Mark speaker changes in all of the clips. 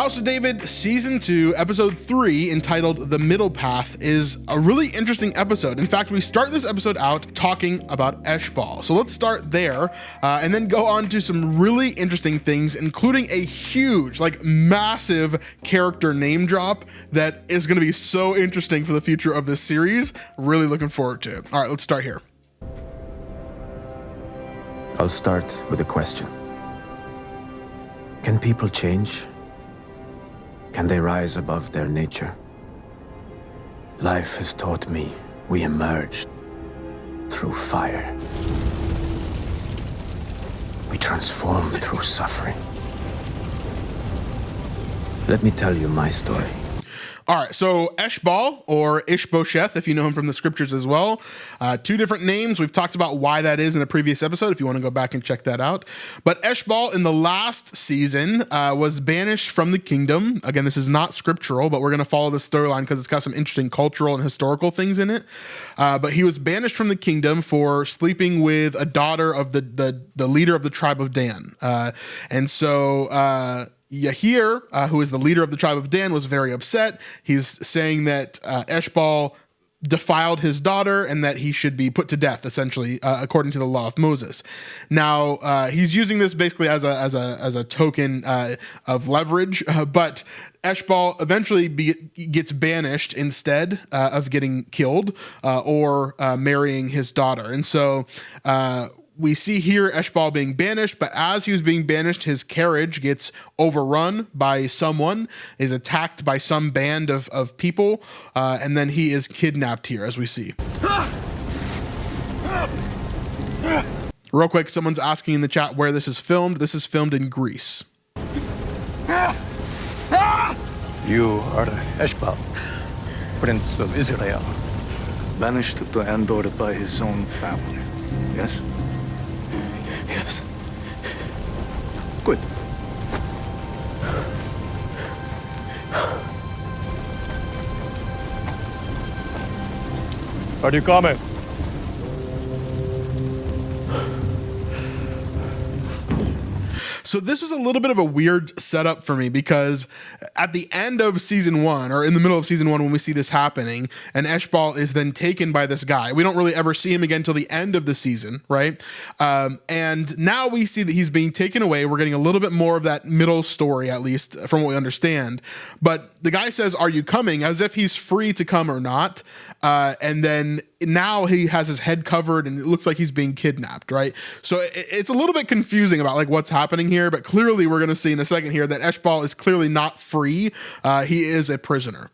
Speaker 1: House of David Season 2, Episode 3, entitled The Middle Path, is a really interesting episode. In fact, we start this episode out talking about Eshbal. So let's start there and then go on to some really interesting things, including a huge, massive character name drop that is going to be so interesting for the future of this series. Really looking forward to it. All right, let's start here.
Speaker 2: I'll start with a question. Can people change? Can they rise above their nature? Life has taught me we emerge through fire. We transform through suffering. Let me tell you my story.
Speaker 1: All right, so Eshbal, or Ishbosheth, if you know him from the scriptures as well. Two different names. We've talked about why that is in a previous episode, if you want to go back and check that out. But Eshbal in the last season was banished from the kingdom. Again, this is not scriptural, but we're going to follow this storyline because it's got some interesting cultural and historical things in it. But he was banished from the kingdom for sleeping with a daughter of the leader of the tribe of Dan. And so Yahir, who is the leader of the tribe of Dan, was very upset. He's saying that Eshbal defiled his daughter and that he should be put to death, essentially, according to the law of Moses. Now, he's using this basically as a token of leverage, but Eshbal eventually gets banished instead of getting killed or marrying his daughter. And so we see here Eshbal being banished, but as he was being banished, his carriage gets overrun by someone, is attacked by some band of people, and then he is kidnapped here, as we see. Real quick, someone's asking in the chat where this is filmed. This is filmed in Greece.
Speaker 3: You are Eshbal, Prince of Israel, banished to Andor by his own family, yes? Yes. Good. Are you coming?
Speaker 1: So this is a little bit of a weird setup for me because at the end of season 1, or in the middle of season 1, when we see this happening, and Eshbal is then taken by this guy, we don't really ever see him again till the end of the season, right? And now we see that he's being taken away. We're getting a little bit more of that middle story, at least from what we understand. But the guy says, "Are you coming?" as if he's free to come or not. And then now he has his head covered and it looks like he's being kidnapped, right? So it's a little bit confusing about what's happening here, but clearly we're going to see in a second here that Eshbal is clearly not free. He is a prisoner.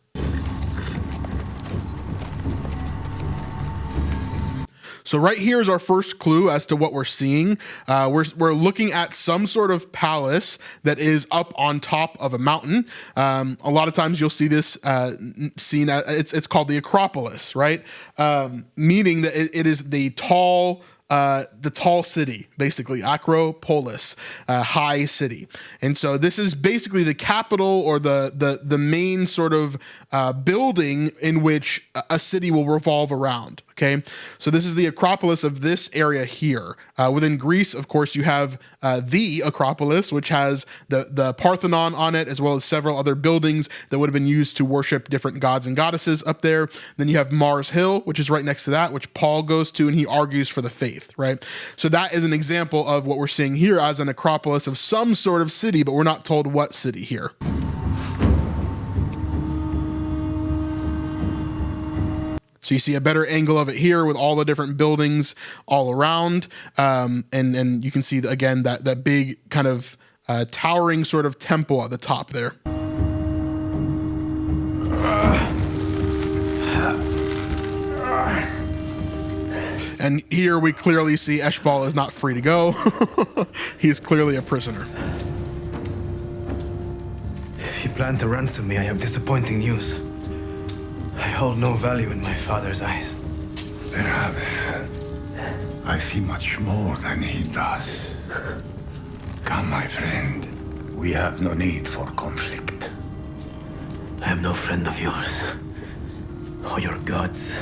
Speaker 1: So right here is our first clue as to what we're seeing. We're looking at some sort of palace that is up on top of a mountain. A lot of times you'll see this seen as, it's called the Acropolis, right? Meaning that it is the tall city, basically, Acropolis, high city. And so this is basically the capital or the main sort of building in which a city will revolve around. Okay, so this is the Acropolis of this area here. Within Greece, of course, you have the Acropolis, which has the Parthenon on it, as well as several other buildings that would have been used to worship different gods and goddesses up there. Then you have Mars Hill, which is right next to that, which Paul goes to, and he argues for the faith, right? So that is an example of what we're seeing here as an Acropolis of some sort of city, but we're not told what city here. So you see a better angle of it here with all the different buildings all around. And you can see, again, that big kind of towering sort of temple at the top there. And here we clearly see Eshbal is not free to go. He's clearly a prisoner.
Speaker 4: If you plan to ransom me, I have disappointing news. I hold no value in my father's eyes.
Speaker 5: Perhaps I see much more than he does. Come, my friend. We have no need for conflict.
Speaker 4: I am no friend of yours. Or your gods.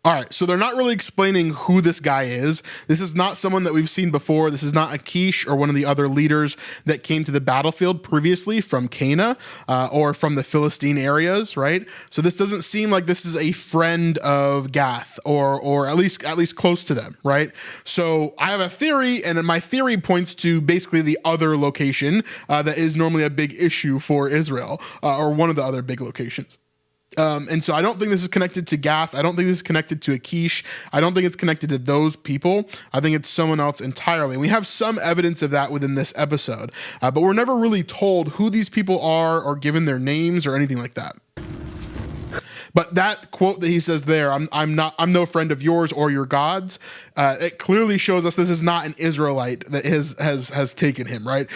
Speaker 1: All right, so they're not really explaining who this guy is. This is not someone that we've seen before. This is not Akish or one of the other leaders that came to the battlefield previously from Cana or from the Philistine areas, right? So this doesn't seem like this is a friend of Gath or at least close to them, right? So I have a theory, and my theory points to basically the other location that is normally a big issue for Israel or one of the other big locations. And so I don't think this is connected to Gath. I don't think this is connected to Akish. I don't think it's connected to those people. I think it's someone else entirely. We have some evidence of that within this episode, but we're never really told who these people are or given their names or anything like that. But that quote that he says there, I'm no friend of yours or your gods. It clearly shows us this is not an Israelite that has taken him, right?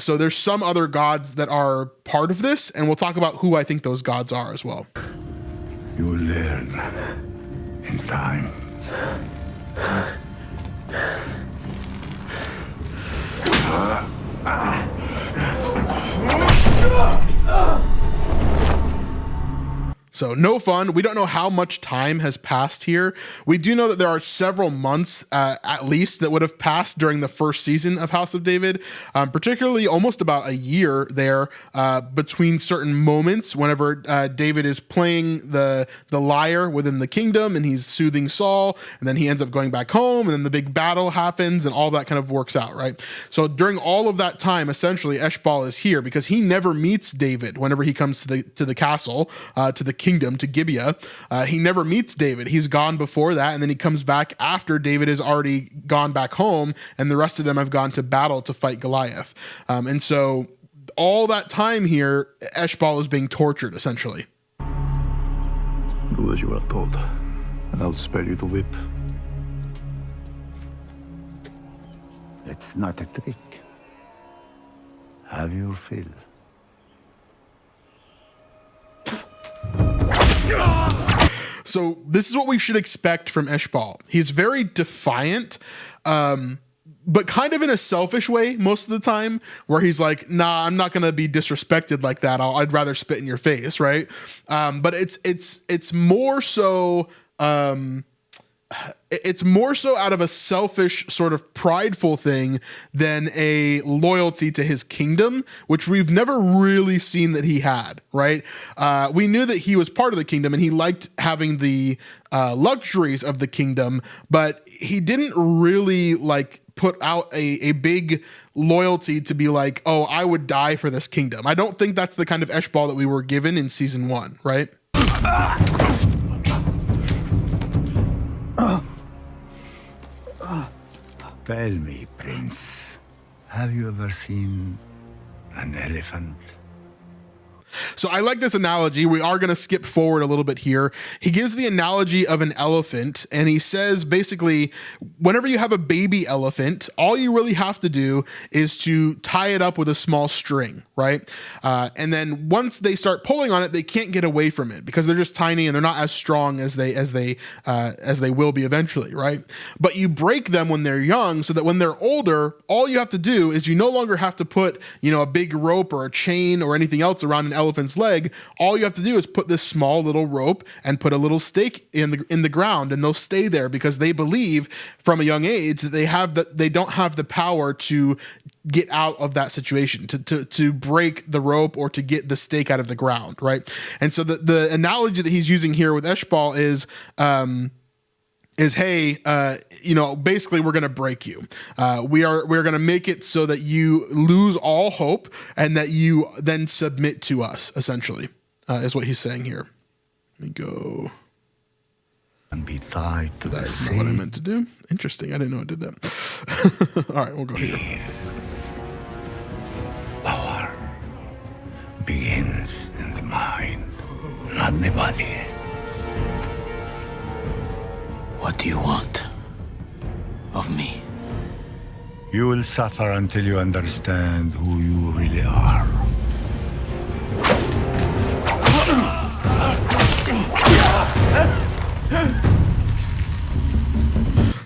Speaker 1: So there's some other gods that are part of this, and we'll talk about who I think those gods are as well.
Speaker 5: You will learn in time.
Speaker 1: So no fun. We don't know how much time has passed here. We do know that there are several months at least that would have passed during the first season of House of David, particularly almost about a year there between certain moments whenever David is playing the lyre within the kingdom and he's soothing Saul, and then he ends up going back home, and then the big battle happens and all that kind of works out, right? So during all of that time, essentially, Eshbal is here because he never meets David whenever he comes to the castle, to the kingdom, to Gibeah. He never meets David. He's gone before that, and then he comes back after David has already gone back home, and the rest of them have gone to battle to fight Goliath. And so all that time here, Eshbal is being tortured, essentially.
Speaker 3: Do as you are told, and I'll spare you the whip.
Speaker 5: It's not a trick. Have your fill.
Speaker 1: So this is what we should expect from Eshbal. He's very defiant, but kind of in a selfish way most of the time, where he's like, nah, I'm not going to be disrespected like that. I'd rather spit in your face, right? But it's more so... it's more so out of a selfish sort of prideful thing than a loyalty to his kingdom, which we've never really seen that he had, right? We knew that he was part of the kingdom and he liked having the luxuries of the kingdom, but he didn't really like put out a big loyalty to be like, oh, I would die for this kingdom. I don't think that's the kind of Eshbal that we were given in season 1, right?
Speaker 5: Tell me, Prince, have you ever seen an elephant?
Speaker 1: So I like this analogy. We are going to skip forward a little bit here. He gives the analogy of an elephant, and he says basically, whenever you have a baby elephant, all you really have to do is to tie it up with a small string, right? And then once they start pulling on it, they can't get away from it because they're just tiny and they're not as strong as they will be eventually, right? But you break them when they're young so that when they're older, all you have to do is you no longer have to put, a big rope or a chain or anything else around an elephant's leg. All you have to do is put this small little rope and put a little stake in the ground, and they'll stay there because they believe from a young age that they don't have the power to get out of that situation, to break the rope or to get the stake out of the ground, right? And so the analogy that he's using here with Eshbal is hey, basically we're going to break you. We're going to make it so that you lose all hope and that you then submit to us, essentially, is what he's saying here. Let me go.
Speaker 5: And be tied to
Speaker 1: That
Speaker 5: the
Speaker 1: is not what I
Speaker 5: sea.
Speaker 1: meant to do. Interesting. I didn't know I did that. All right, we'll go here.
Speaker 5: Power begins in the mind, not the body.
Speaker 2: What do you want of me?
Speaker 5: You will suffer until you understand who you really are.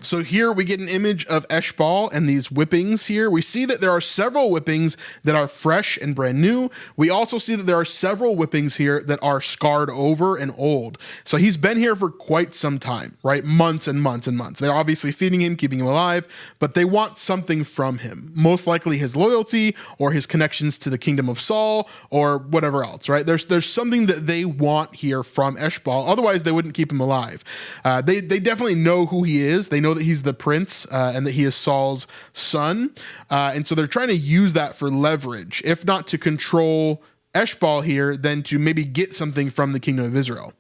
Speaker 1: So So here we get an image of Eshbal and these whippings here. We see that there are several whippings that are fresh and brand new. We also see that there are several whippings here that are scarred over and old. So he's been here for quite some time, right? Months and months and months. They're obviously feeding him, keeping him alive, but they want something from him. Most likely his loyalty or his connections to the kingdom of Saul or whatever else, right? There's something that they want here from Eshbal. Otherwise, they wouldn't keep him alive. They definitely know who he is. They know that he's the prince and that he is Saul's son. And so they're trying to use that for leverage, if not to control Eshbal here, then to maybe get something from the kingdom of Israel.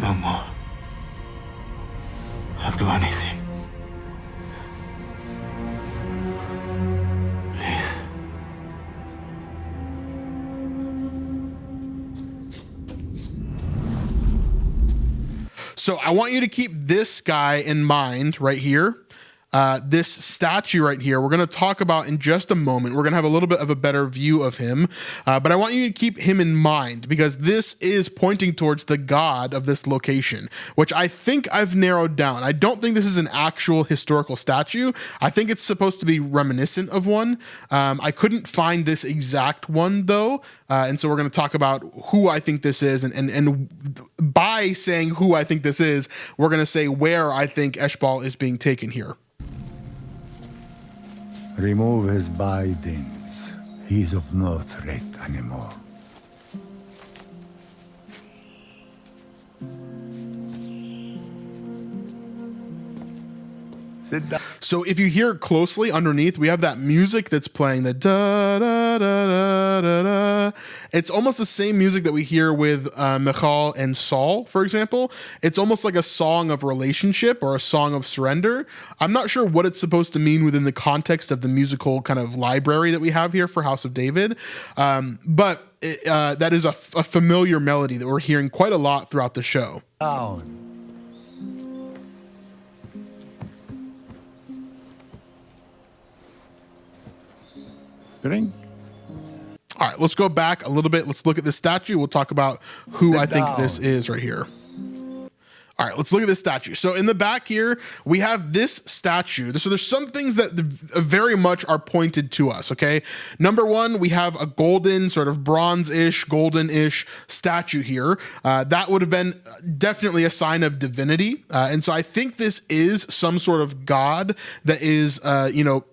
Speaker 4: No more. I'll do anything. Please.
Speaker 1: So I want you to keep this guy in mind right here. This statue right here, we're going to talk about in just a moment. We're going to have a little bit of a better view of him, but I want you to keep him in mind because this is pointing towards the god of this location, which I think I've narrowed down. I don't think this is an actual historical statue. I think it's supposed to be reminiscent of one. I couldn't find this exact one though, and so we're going to talk about who I think this is, and by saying who I think this is, we're going to say where I think Eshbal is being taken here.
Speaker 5: Remove his bindings. He is of no threat anymore. Sit down.
Speaker 1: So if you hear closely underneath, we have that music that's playing, the da da da da da da. It's almost the same music that we hear with Michal and Saul, for example. It's almost like a song of relationship or a song of surrender. I'm not sure what it's supposed to mean within the context of the musical kind of library that we have here for House of David, but that is a familiar melody that we're hearing quite a lot throughout the show.
Speaker 5: Down. Drink.
Speaker 1: All right, let's go back a little bit. Let's look at this statue. We'll talk about who
Speaker 5: Sit
Speaker 1: I think
Speaker 5: down.
Speaker 1: this is right here. All right, let's look at this statue. So in the back here, we have this statue. So there's some things that very much are pointed to us, okay? Number one, we have a golden, sort of bronze-ish, golden-ish statue here. That would have been definitely a sign of divinity. And so I think this is some sort of god that is,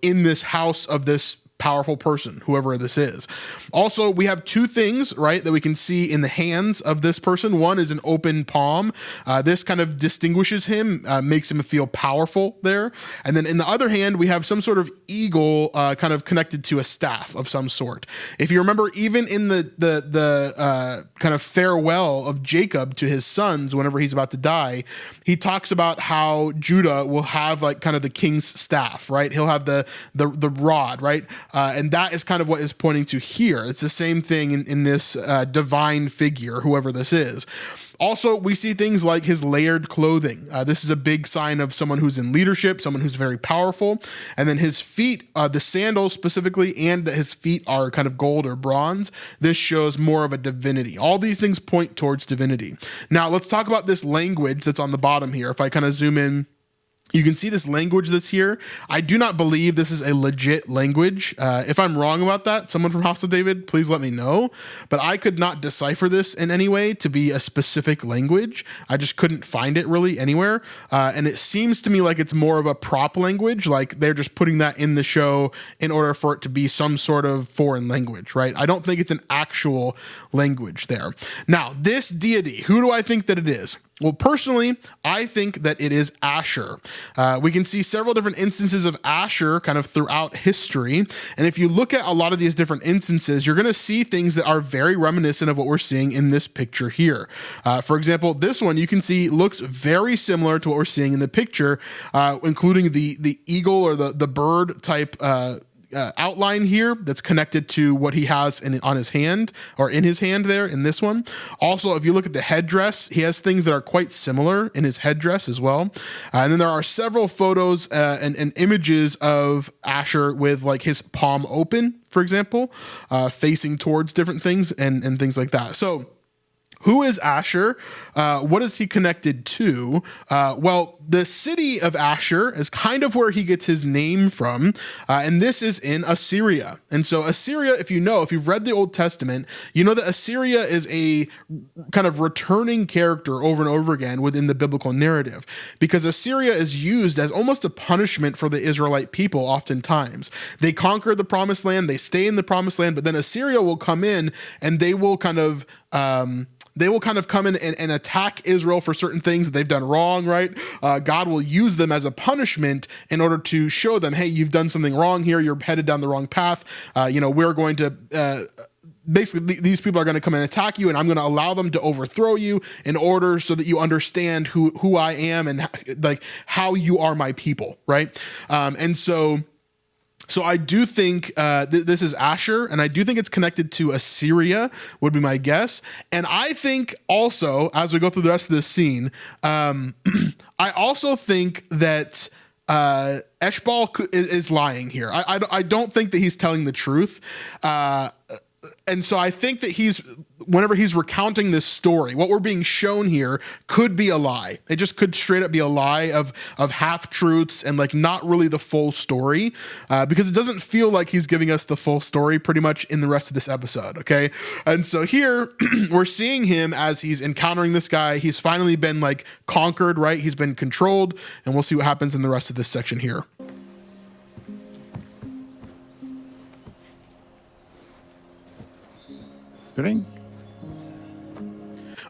Speaker 1: in this house of this powerful person, whoever this is. Also, we have two things, right, that we can see in the hands of this person. One is an open palm. This kind of distinguishes him, makes him feel powerful there. And then in the other hand, we have some sort of eagle kind of connected to a staff of some sort. If you remember, even in the kind of farewell of Jacob to his sons whenever he's about to die, he talks about how Judah will have like kind of the king's staff, right? He'll have the rod, right? And that is kind of what is pointing to here. It's the same thing in this divine figure, whoever this is. Also, we see things like his layered clothing. This is a big sign of someone who's in leadership, someone who's very powerful. And then his feet, the sandals specifically, and that his feet are kind of gold or bronze. This shows more of a divinity. All these things point towards divinity. Now, let's talk about this language that's on the bottom here. If I kind of zoom in, you can see this language that's here. I do not believe this is a legit language. If I'm wrong about that, someone from House of David, please let me know. But I could not decipher this in any way to be a specific language. I just couldn't find it really anywhere. And it seems to me like it's more of a prop language, like they're just putting that in the show in order for it to be some sort of foreign language, right? I don't think it's an actual language there. Now, this deity, who do I think that it is? Well, personally, I think that it is Asher. We can see several different instances of Asher kind of throughout history. And if you look at a lot of these different instances, you're going to see things that are very reminiscent of what we're seeing in this picture here. For example, this one you can see looks very similar to what we're seeing in the picture, including the eagle or the bird type outline here that's connected to what he has on his hand or in his hand there in this one. Also, if you look at the headdress, he has things that are quite similar in his headdress as well. And then there are several photos and images of Asher with like his palm open, for example, facing towards different things and things like that. So Who is Asher? What is he connected to? Well, the city of Asher is kind of where he gets his name from, and this is in Assyria. And so Assyria, if you've read the Old Testament, you know that Assyria is a kind of returning character over and over again within the biblical narrative, because Assyria is used as almost a punishment for the Israelite people oftentimes. They conquer the promised land, they stay in the promised land, but then Assyria will come in and they will kind of come in and attack Israel for certain things that they've done wrong, right? God will use them as a punishment in order to show them, hey, you've done something wrong here. You're headed down the wrong path. We're going to... Basically, these people are going to come and attack you, and I'm going to allow them to overthrow you in order so that you understand who I am and like how you are my people, right? So I do think this is Asher, and I do think it's connected to Assyria, would be my guess. And I think also, as we go through the rest of this scene, I also think that Eshbal is lying here. I don't think that he's telling the truth. And so I think that whenever he's recounting this story, what we're being shown here could be a lie. It just could straight up be a lie of half-truths and like not really the full story, because it doesn't feel like he's giving us the full story pretty much in the rest of this episode, okay? And so here we're seeing him as he's encountering this guy. He's finally been like conquered, right? He's been controlled, and we'll see what happens in the rest of this section here.
Speaker 5: Drink.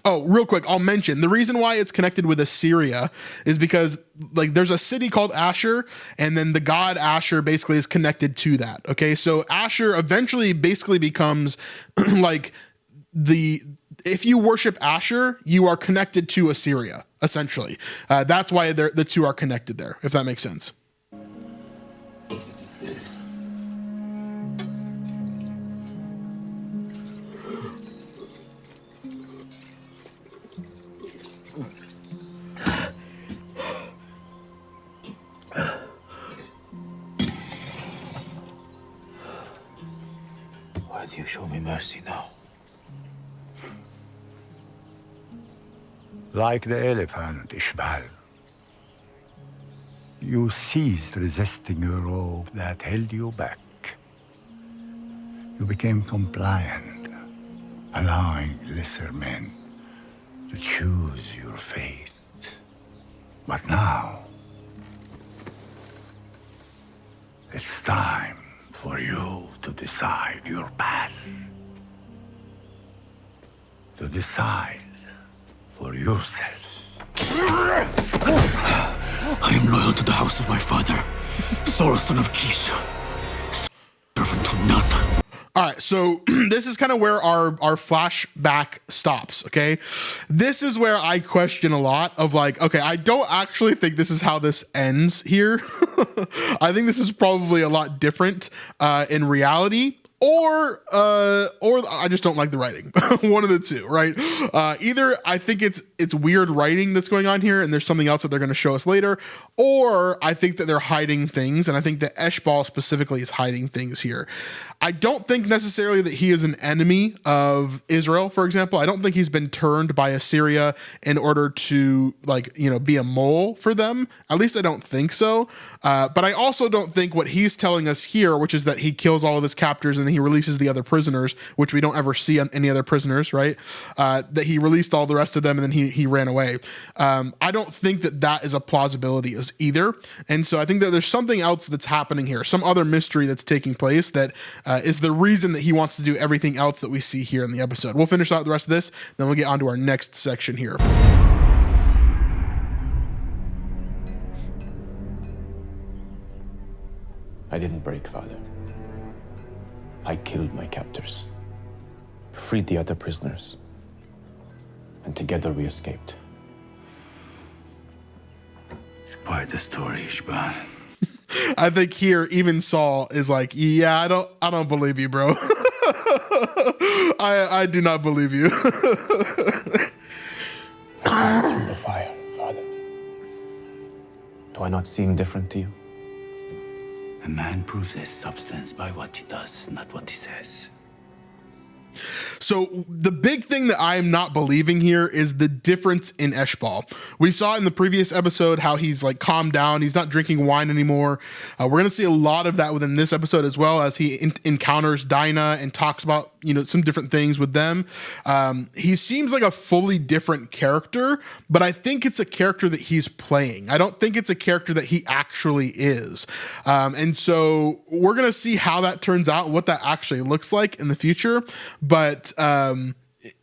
Speaker 1: Oh, real quick, I'll mention the reason why it's connected with Assyria is because like there's a city called Asher, and then the god Asher basically is connected to that. Okay, so Asher eventually basically becomes like if you worship Asher, you are connected to Assyria, essentially. That's why the two are connected there, if that makes sense.
Speaker 4: Why do you show me mercy now?
Speaker 5: Like the elephant, Ishbal. You ceased resisting a rope that held you back. You became compliant, allowing lesser men to choose your fate. But now, it's time for you to decide your path. To decide for yourself.
Speaker 2: I am loyal to the house of my father, sole son of Kish, servant to none.
Speaker 1: All right, so this is kind of where our flashback stops, okay? This is where I question a lot of like, okay, I don't actually think this is how this ends here. I think this is probably a lot different in reality. Or I just don't like the writing. One of the two, right? Either I think it's weird writing that's going on here, and there's something else that they're going to show us later, or I think that they're hiding things, and I think that Eshbal specifically is hiding things here. I don't think necessarily that he is an enemy of Israel, for example. I don't think he's been turned by Assyria in order to be a mole for them. At least I don't think so. But I also don't think what he's telling us here, which is that he kills all of his captors and he releases the other prisoners, which we don't ever see on any other prisoners, right? That he released all the rest of them and then he ran away. I don't think that is a plausibility as either. And so I think that there's something else that's happening here, some other mystery that's taking place that is the reason that he wants to do everything else that we see here in the episode. We'll finish out the rest of this, then we'll get on to our next section here.
Speaker 2: I didn't break, Father. I killed my captors, freed the other prisoners, and together we escaped.
Speaker 5: It's quite the story, Ishbal.
Speaker 1: I think here even Saul is like, yeah, I don't believe you, bro. I do not believe you.
Speaker 2: Passed through the fire, Father. Do I not seem different to you?
Speaker 6: A man proves his substance by what he does, not what he says.
Speaker 1: So the big thing that I am not believing here is the difference in Eshbal. We saw in the previous episode how he's like calmed down. He's not drinking wine anymore. We're going to see a lot of that within this episode as well, as he encounters Dinah and talks about, you know, some different things with them. He seems like a fully different character, but I think it's a character that he's playing. I don't think it's a character that he actually is. And so we're going to see how that turns out and what that actually looks like in the future. But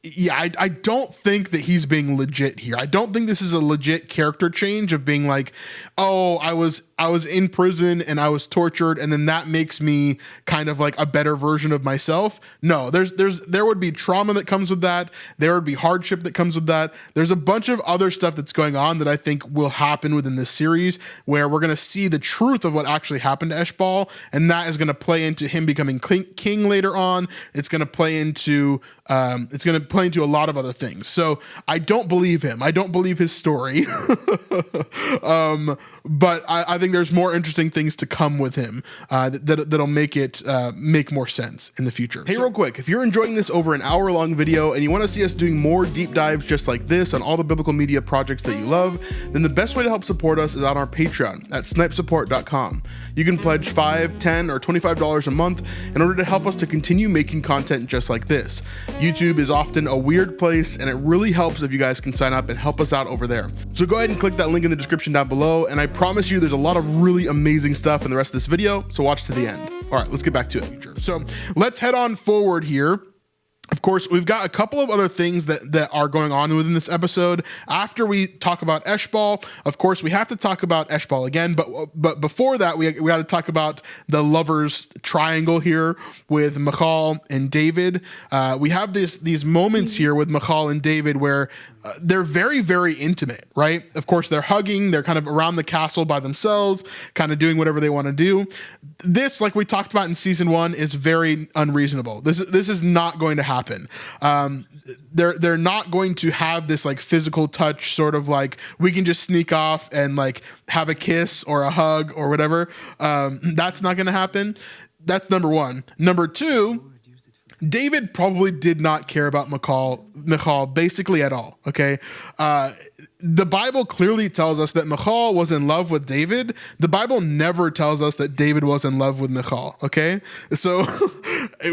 Speaker 1: yeah, I don't think that he's being legit here. I don't think this is a legit character change of being like, oh, I was in prison and I was tortured, and then that makes me kind of like a better version of myself. No, there would be trauma that comes with that. There would be hardship that comes with that. There's a bunch of other stuff that's going on that I think will happen within this series, where we're going to see the truth of what actually happened to Eshbal, and that is going to play into him becoming king later on. It's going to play into a lot of other things. So I don't believe him. I don't believe his story. But I think there's more interesting things to come with him that'll make it make more sense in the future. Hey, real quick, if you're enjoying this over an hour-long video and you want to see us doing more deep dives just like this on all the biblical media projects that you love, then the best way to help support us is on our Patreon at snipesupport.com. You can pledge $5, $10, or $25 a month in order to help us to continue making content just like this. YouTube is often a weird place, and it really helps if you guys can sign up and help us out over there. So go ahead and click that link in the description down below, and I promise you there's a lot of really amazing stuff in the rest of this video, so watch to the end. All right, let's get back to it. So let's head on forward here. Of course, we've got a couple of other things that are going on within this episode. After we talk about Eshbal, of course, we have to talk about Eshbal again. But before that, we got to talk about the lovers triangle here with Michal and David. We have these moments here with Michal and David where they're very, very intimate, right? Of course, they're hugging. They're kind of around the castle by themselves, kind of doing whatever they want to do. This, like we talked about in season 1, is very unreasonable. This is not going to happen. They're not going to have this like physical touch, sort of like we can just sneak off and like have a kiss or a hug or whatever. That's not going to happen. That's number one. Number two, David probably did not care about Michal basically at all. Okay. The Bible clearly tells us that Michal was in love with David. The Bible never tells us that David was in love with Michal. Okay. So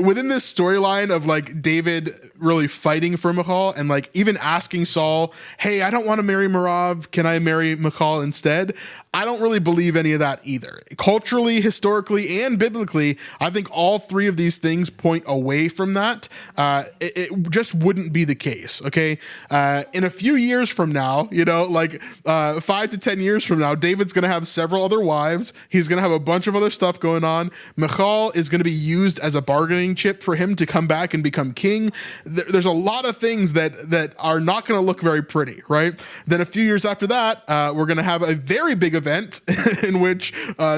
Speaker 1: within this storyline of like David really fighting for Michal and like even asking Saul, hey, I don't want to marry Merav. Can I marry Michal instead? I don't really believe any of that either. Culturally, historically, and biblically, I think all three of these things point away from that. It just wouldn't be the case. Okay. In a few years from now, you know, like 5 to 10 years from now, David's going to have several other wives. He's going to have a bunch of other stuff going on. Michal is going to be used as a bargaining chip for him to come back and become king. There's a lot of things that are not going to look very pretty, right? Then a few years after that, we're going to have a very big event in which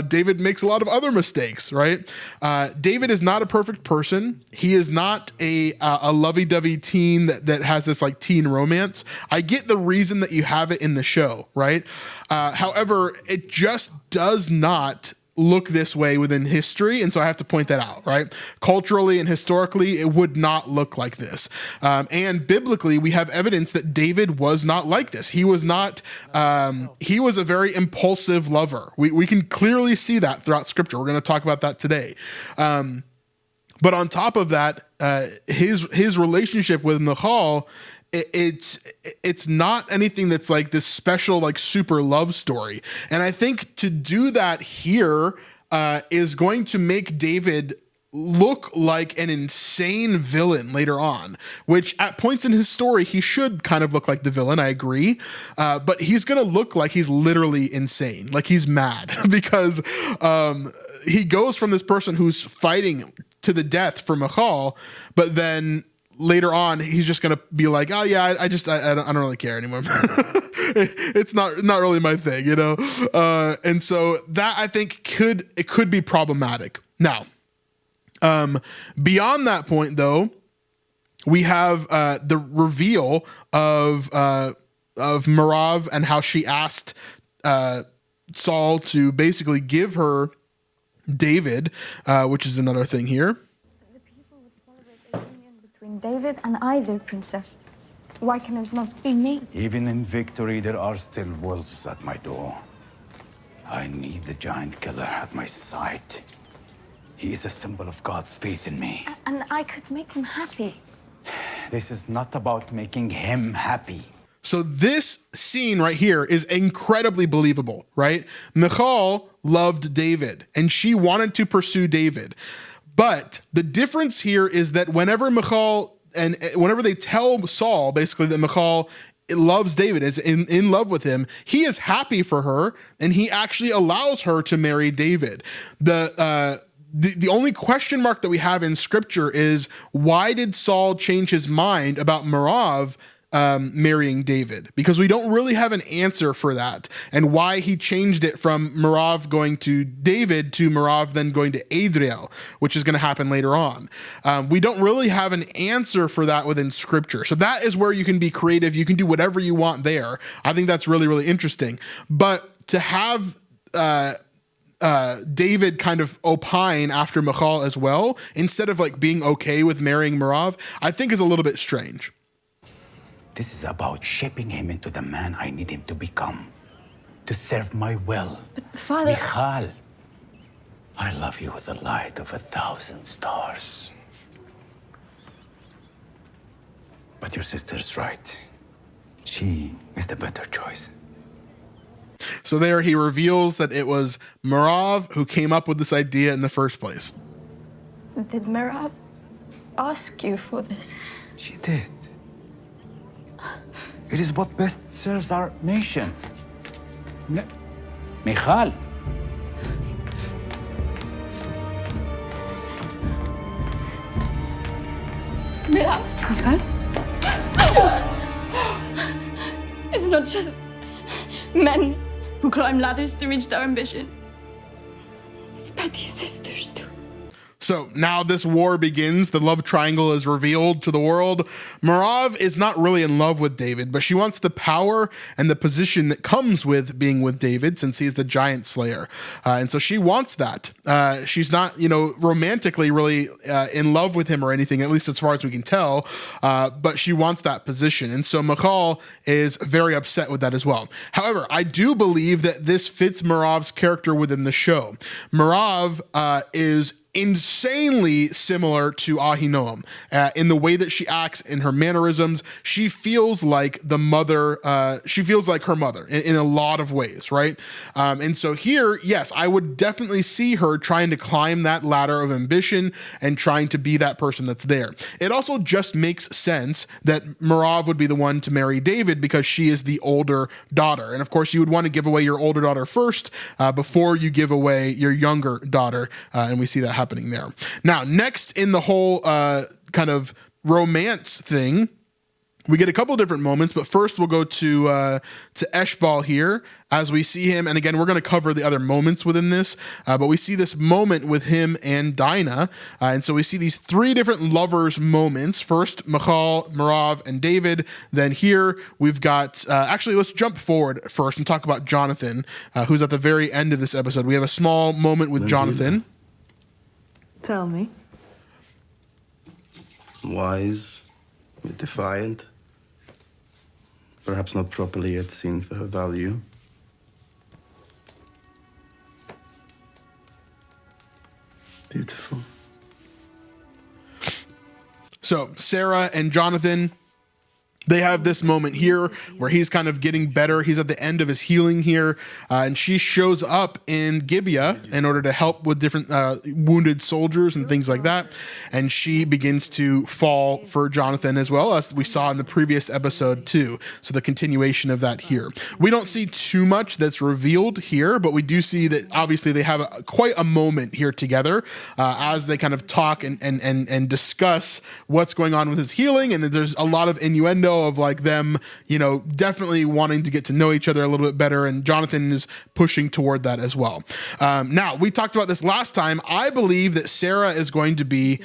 Speaker 1: David makes a lot of other mistakes, right? David is not a perfect person. He is not a lovey-dovey teen that has this like teen romance. I get the reason that you have it in the show, right? However, it just does not look this way within history, and so I have to point that out, right? Culturally and historically, it would not look like this. And biblically, we have evidence that David was not like this. He was not, he was a very impulsive lover. We can clearly see that throughout scripture. We're going to talk about that today. But on top of that, his relationship with Michal, it's not anything that's like this special, like super love story. And I think to do that here is going to make David look like an insane villain later on, which at points in his story, he should kind of look like the villain. I agree. But he's going to look like he's literally insane. Like he's mad because he goes from this person who's fighting to the death for Michal, but then later on, he's just gonna be like, "Oh yeah, I don't really care anymore. It's not really my thing, you know." And so that I think could be problematic. Now, beyond that point, though, we have the reveal of Merav and how she asked Saul to basically give her David, which is another thing here.
Speaker 7: The people would celebrate a union between David and either princess. Why can it not be me?
Speaker 6: Even in victory, there are still wolves at my door. I need the giant killer at my side. He is a symbol of God's faith in me.
Speaker 7: And I could make him happy.
Speaker 6: This is not about making him happy.
Speaker 1: So this scene right here is incredibly believable, right? Michal loved David and she wanted to pursue David. But the difference here is that whenever they tell Saul basically that Michal loves David, is in love with him, he is happy for her and he actually allows her to marry David. The only question mark that we have in scripture is, why did Saul change his mind about Merav marrying David? Because we don't really have an answer for that, and why he changed it from Merav going to David to Merav then going to Adriel, which is going to happen later on. We don't really have an answer for that within scripture. So that is where you can be creative. You can do whatever you want there. I think that's really, really interesting. But to have David kind of opine after Michal as well, instead of like being okay with marrying Merav, I think is a little bit strange.
Speaker 6: This is about shaping him into the man I need him to become, to serve my will.
Speaker 7: But Father...
Speaker 6: Michal, I love you with the light of 1,000 stars. But your sister's right. She is the better choice.
Speaker 1: So there he reveals that it was Merav who came up with this idea in the first place.
Speaker 7: Did Merav ask you for this?
Speaker 6: She did. It is what best serves our nation. Michal.
Speaker 7: Merav?
Speaker 8: Michal?
Speaker 7: It's not just men who climb ladders to reach their ambition. It's Patty's sisters too.
Speaker 1: So now this war begins. The love triangle is revealed to the world. Merav is not really in love with David, but she wants the power and the position that comes with being with David, since he's the giant slayer. And so she wants that. She's not, romantically really in love with him or anything, at least as far as we can tell. But she wants that position. And so Michal is very upset with that as well. However, I do believe that this fits Merav's character within the show. Merav is insanely similar to Ahinoam in the way that she acts, in her mannerisms. She feels like the mother. She feels like her mother in a lot of ways, right? And so here, yes, I would definitely see her trying to climb that ladder of ambition and trying to be that person that's there. It also just makes sense that Merav would be the one to marry David because she is the older daughter. And of course, you would want to give away your older daughter first before you give away your younger daughter. And we see that happening there. Now, next in the whole kind of romance thing, we get a couple of different moments, but first we'll go to Eshbal here as we see him. And again, we're going to cover the other moments within this, but we see this moment with him and Dinah. And so we see these three different lovers moments. First, Michal, Merav, and David. Then here we've got, actually, let's jump forward first and talk about Jonathan, who's at the very end of this episode. We have a small moment with Jonathan.
Speaker 8: Tell me.
Speaker 9: Wise, yet defiant. Perhaps not properly yet seen for her value. Beautiful.
Speaker 1: So Sarah and Jonathan, they have this moment here where he's kind of getting better. He's at the end of his healing here. And she shows up in Gibeah in order to help with different wounded soldiers and things like that. And she begins to fall for Jonathan as well, as we saw in the previous episode too. So the continuation of that here. We don't see too much that's revealed here, but we do see that obviously they have quite a moment here together as they kind of talk and discuss what's going on with his healing. And there's a lot of innuendo of like them, definitely wanting to get to know each other a little bit better. And Jonathan is pushing toward that as well. Now, we talked about this last time. I believe that Sarah is going to be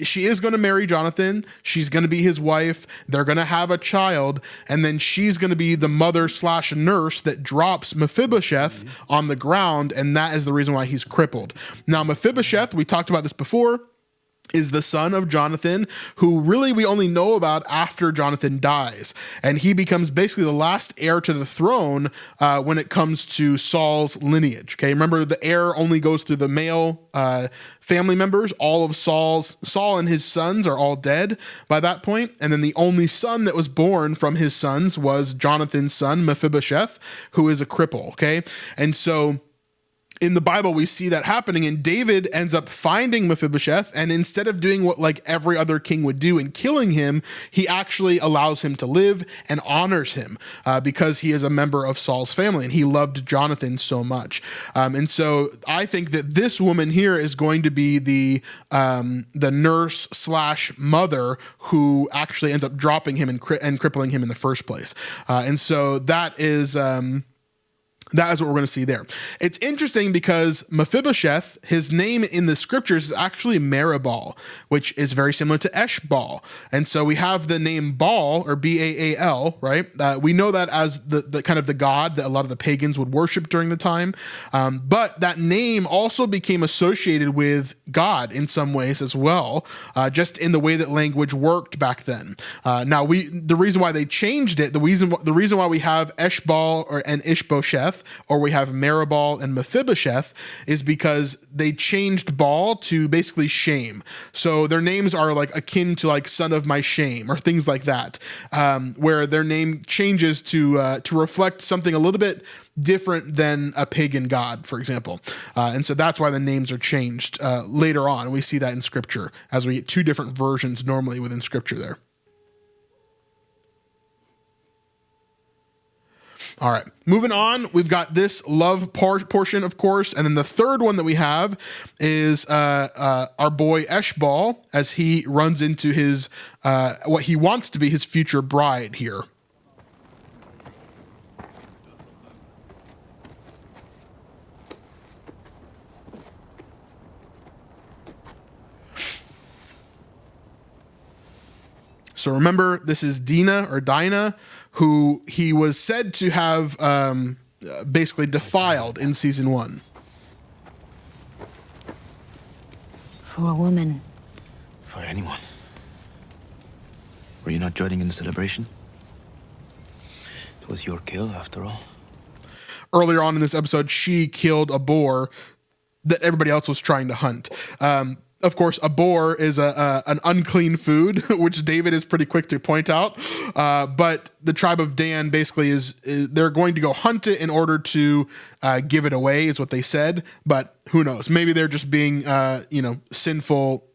Speaker 1: she is going to marry Jonathan. She's going to be his wife. They're going to have a child. And then she's going to be the mother/nurse that drops Mephibosheth on the ground. And that is the reason why he's crippled. Now, Mephibosheth, we talked about this before. is the son of Jonathan, who really we only know about after Jonathan dies. And he becomes basically the last heir to the throne when it comes to Saul's lineage. Okay, remember the heir only goes through the male family members. All of Saul and his sons are all dead by that point. And then the only son that was born from his sons was Jonathan's son, Mephibosheth, who is a cripple. Okay, and so in the Bible, we see that happening, and David ends up finding Mephibosheth, and instead of doing what like every other king would do and killing him, he actually allows him to live and honors him because he is a member of Saul's family, and he loved Jonathan so much. And so I think that this woman here is going to be the nurse / mother who actually ends up dropping him and crippling him in the first place. And so that is what we're going to see there. It's interesting because Mephibosheth, his name in the scriptures is actually Meribal, which is very similar to Eshbal. And so we have the name Baal, or Baal, right? We know that as the kind of the god that a lot of the pagans would worship during the time. But that name also became associated with God in some ways as well, just in the way that language worked back then. Now, the reason why they changed it, the reason why we have Eshbal and Ishbosheth, or we have Meribal and Mephibosheth, is because they changed Baal to basically shame. So their names are like akin to like son of my shame or things like that, where their name changes to reflect something a little bit different than a pagan god, for example. And so that's why the names are changed later on. We see that in scripture as we get two different versions normally within scripture there. All right, moving on, we've got this love portion, of course, and then the third one that we have is our boy Eshbal as he runs into his what he wants to be his future bride here. So remember, this is Dinah, who he was said to have basically defiled in season 1.
Speaker 10: For a woman.
Speaker 9: For anyone. Were you not joining in the celebration? It was your kill, after all.
Speaker 1: Earlier on in this episode, she killed a boar that everybody else was trying to hunt. Of course, a boar is an unclean food, which David is pretty quick to point out. But the tribe of Dan basically is they're going to go hunt it in order to give it away, is what they said. But who knows? Maybe they're just being, sinful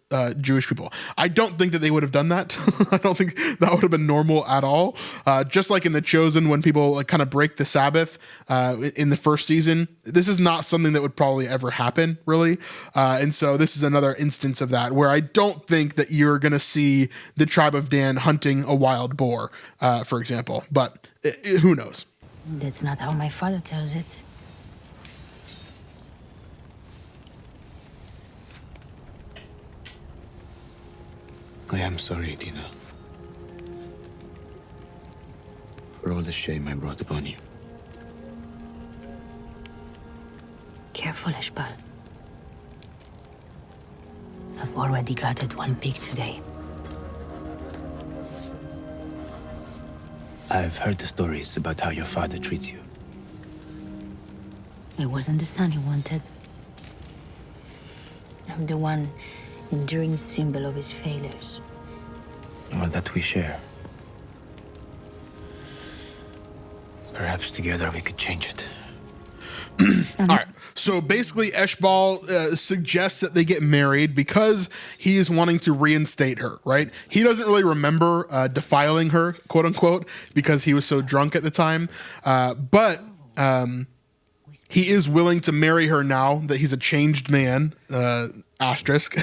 Speaker 1: Jewish people. I don't think that they would have done that. I don't think that would have been normal at all. Just like in The Chosen, when people like kind of break the Sabbath in the first season, this is not something that would probably ever happen, really. And so this is another instance of that, where I don't think that you're going to see the tribe of Dan hunting a wild boar, for example. But who knows?
Speaker 10: That's not how my father tells it.
Speaker 2: I am sorry, Dina, for all the shame I brought upon you.
Speaker 10: Careful, Eshbal. I've already gutted one pig today.
Speaker 2: I've heard the stories about how your father treats you.
Speaker 10: I wasn't the son he wanted. I'm the one enduring symbol of his failures.
Speaker 2: Well, that we share. Perhaps together we could change it.
Speaker 1: All right. So basically, Eshbal suggests that they get married because he is wanting to reinstate her, right? He doesn't really remember defiling her, quote unquote, because he was so drunk at the time. But he is willing to marry her now that he's a changed man. Asterisk.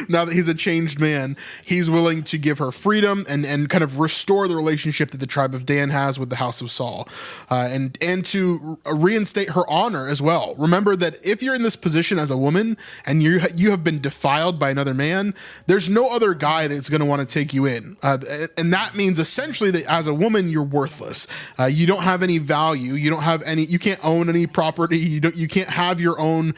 Speaker 1: Now that he's a changed man, he's willing to give her freedom and kind of restore the relationship that the tribe of Dan has with the house of Saul, and to reinstate her honor as well. Remember that if you're in this position as a woman and you have been defiled by another man, there's no other guy that's going to want to take you in, and that means essentially that as a woman you're worthless. You don't have any value. You don't have any. You can't own any property. You can't have your own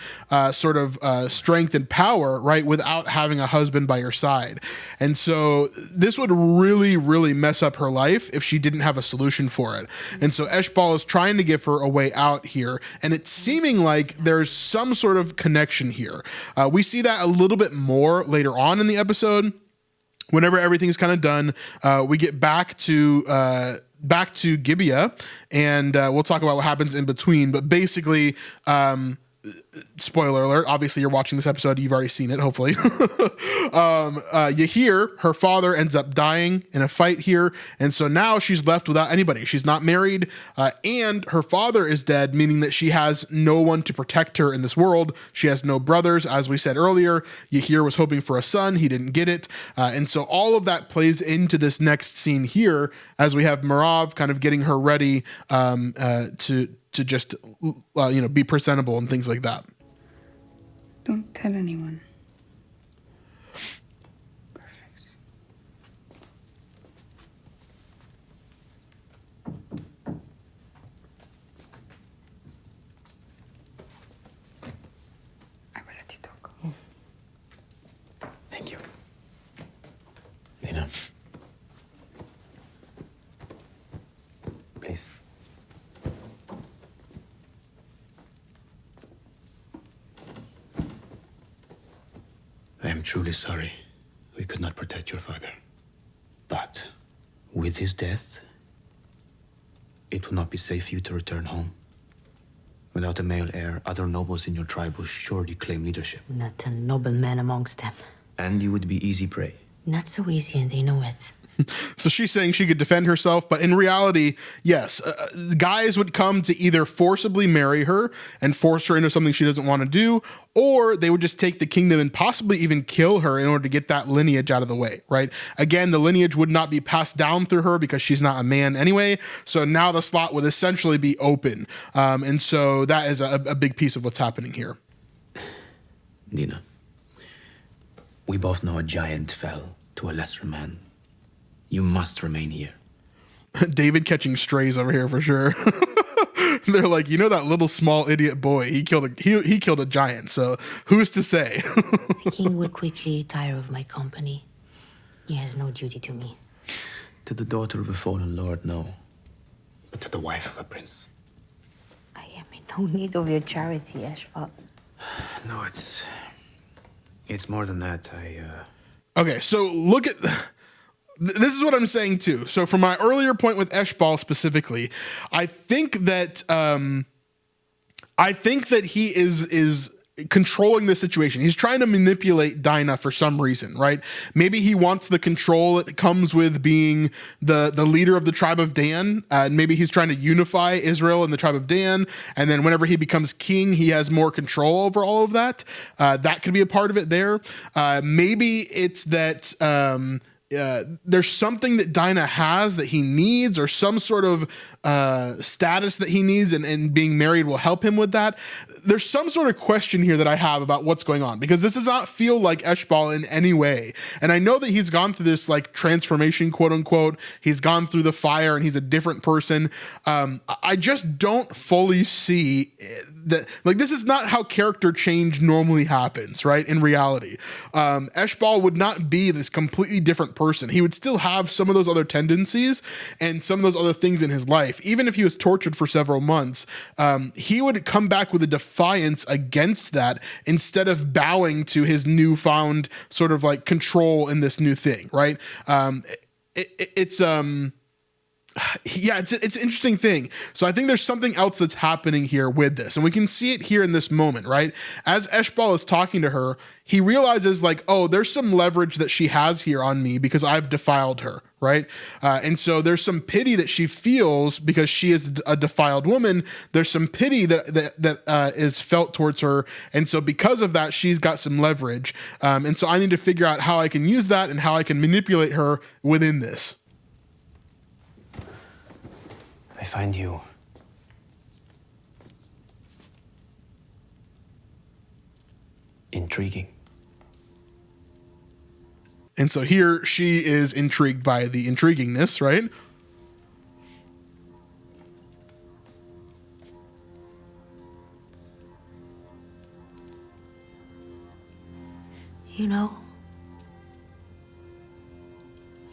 Speaker 1: sort of strength strength and power, right, without having a husband by her side. And so this would really, really mess up her life if she didn't have a solution for it. And so Eshbal is trying to give her a way out here, and it's seeming like there's some sort of connection here. We see that a little bit more later on in the episode. Whenever everything's kind of done, we get back to Gibeah, and we'll talk about what happens in between. But basically, spoiler alert, obviously you're watching this episode, you've already seen it, hopefully. You hear her father ends up dying in a fight here, and so now she's left without anybody. She's not married, and her father is dead, meaning that she has no one to protect her in this world. She has no brothers, as we said earlier. Yahir was hoping for a son, he didn't get it, and so all of that plays into this next scene here, as we have Marav kind of getting her ready to just be presentable and things like that.
Speaker 11: Don't tell anyone. Perfect. I will let you talk.
Speaker 2: Thank you. Nina. Please. I am truly sorry we could not protect your father. But with his death, it will not be safe for you to return home. Without a male heir, other nobles in your tribe will surely claim leadership.
Speaker 10: Not a noble man amongst them.
Speaker 2: And you would be easy prey.
Speaker 10: Not so easy, and they know it.
Speaker 1: So she's saying she could defend herself, but in reality, yes, guys would come to either forcibly marry her and force her into something she doesn't want to do, or they would just take the kingdom and possibly even kill her in order to get that lineage out of the way, right? Again, the lineage would not be passed down through her because she's not a man anyway, so now the slot would essentially be open. And so that is a big piece of what's happening here.
Speaker 2: Nina, we both know a giant fell to a lesser man. You must remain here.
Speaker 1: David catching strays over here for sure. They're like, that little small idiot boy, he killed a giant, so who's to say?
Speaker 10: The king would quickly tire of my company. He has no duty to me.
Speaker 2: To the daughter of a fallen lord, no. But to the wife of a prince.
Speaker 10: I am in no need of your charity, Eshbal.
Speaker 2: No, it's more than that.
Speaker 1: Okay, so look at... This is what I'm saying too. So from my earlier point with Eshbal specifically, I think that he is controlling the situation. He's trying to manipulate Dinah for some reason, right? Maybe he wants the control that comes with being the leader of the tribe of Dan. And maybe he's trying to unify Israel and the tribe of Dan. And then whenever he becomes king, he has more control over all of that. That could be a part of it there. Maybe it's that... there's something that Dinah has that he needs, or some sort of status that he needs, and being married will help him with that. There's some sort of question here that I have about what's going on, because this does not feel like Eshbal in any way. And I know that he's gone through this like transformation, quote unquote. He's gone through the fire and he's a different person. I just don't fully see that. Like, this is not how character change normally happens, right? In reality, Eshbal would not be this completely different person. He would still have some of those other tendencies and some of those other things in his life. Even if he was tortured for several months, he would come back with a defiance against that instead of bowing to his newfound sort of like control in this new thing, right? It's an interesting thing. So I think there's something else that's happening here with this, and we can see it here in this moment, right? As Eshbal is talking to her, he realizes like, oh, there's some leverage that she has here on me because I've defiled her, right? And so there's some pity that she feels because she is a defiled woman. There's some pity that is felt towards her, and so because of that, she's got some leverage. And so I need to figure out how I can use that and how I can manipulate her within this.
Speaker 2: I find you intriguing.
Speaker 1: And so here she is intrigued by the intriguingness, right?
Speaker 10: You know,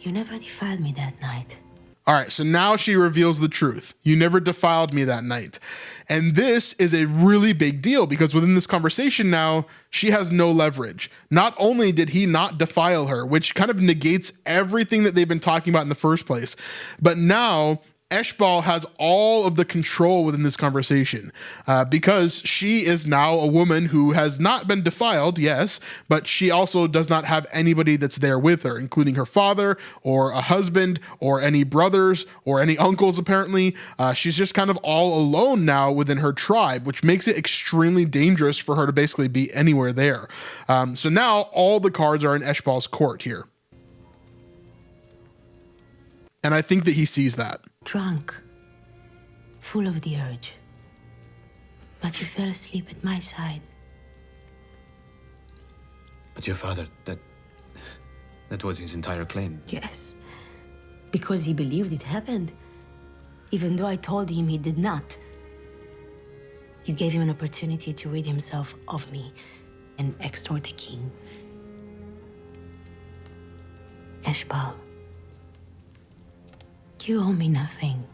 Speaker 10: you never defiled me that night.
Speaker 1: All right, so now she reveals the truth. You never defiled me that night. And this is a really big deal because within this conversation now, she has no leverage. Not only did he not defile her, which kind of negates everything that they've been talking about in the first place, but now Eshbal has all of the control within this conversation because she is now a woman who has not been defiled, yes, but she also does not have anybody that's there with her, including her father or a husband or any brothers or any uncles, apparently. She's just kind of all alone now within her tribe, which makes it extremely dangerous for her to basically be anywhere there. So now all the cards are in Eshbal's court here. And I think that he sees that.
Speaker 10: Drunk, full of the urge. But you fell asleep at my side.
Speaker 2: But your father, that was his entire claim.
Speaker 10: Yes, because he believed it happened, even though I told him he did not. You gave him an opportunity to rid himself of me and extort the king. Eshbal, you owe me nothing.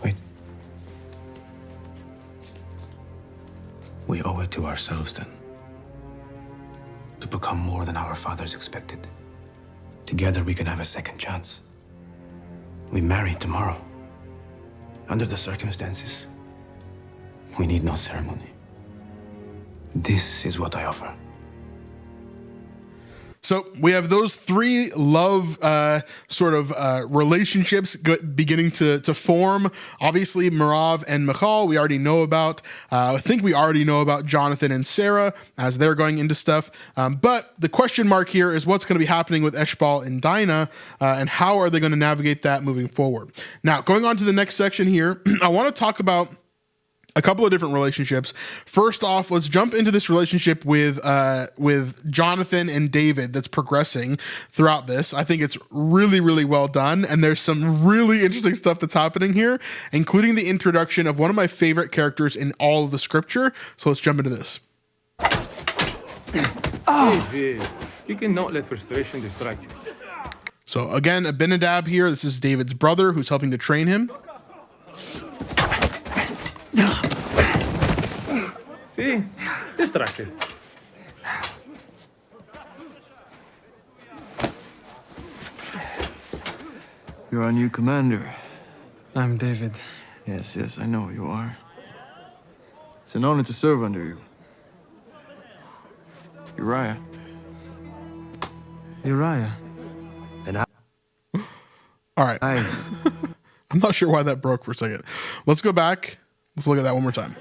Speaker 2: Wait. We owe it to ourselves, then. To become more than our fathers expected. Together we can have a second chance. We marry tomorrow. Under the circumstances, we need no ceremony. This is what I offer.
Speaker 1: So we have those three love relationships beginning to form. Obviously, Merav and Michal, we already know about. I think we already know about Jonathan and Sarah as they're going into stuff. But the question mark here is what's going to be happening with Eshbal and Dinah, and how are they going to navigate that moving forward? Now, going on to the next section here, I want to talk about a couple of different relationships. First off, let's jump into this relationship with Jonathan and David that's progressing throughout this. I think it's really, really well done, and there's some really interesting stuff that's happening here, including the introduction of one of my favorite characters in all of the scripture. So let's jump into this.
Speaker 12: David, you cannot let frustration distract you.
Speaker 1: So again, Abinadab here. This is David's brother who's helping to train him.
Speaker 12: See? Distracted.
Speaker 3: You're our new commander.
Speaker 13: I'm David.
Speaker 3: Yes, I know you are. It's an honor to serve under you. Uriah.
Speaker 13: Uriah.
Speaker 3: And I...
Speaker 1: All right. I'm not sure why that broke for a second. Let's go back. Let's look at that one more time.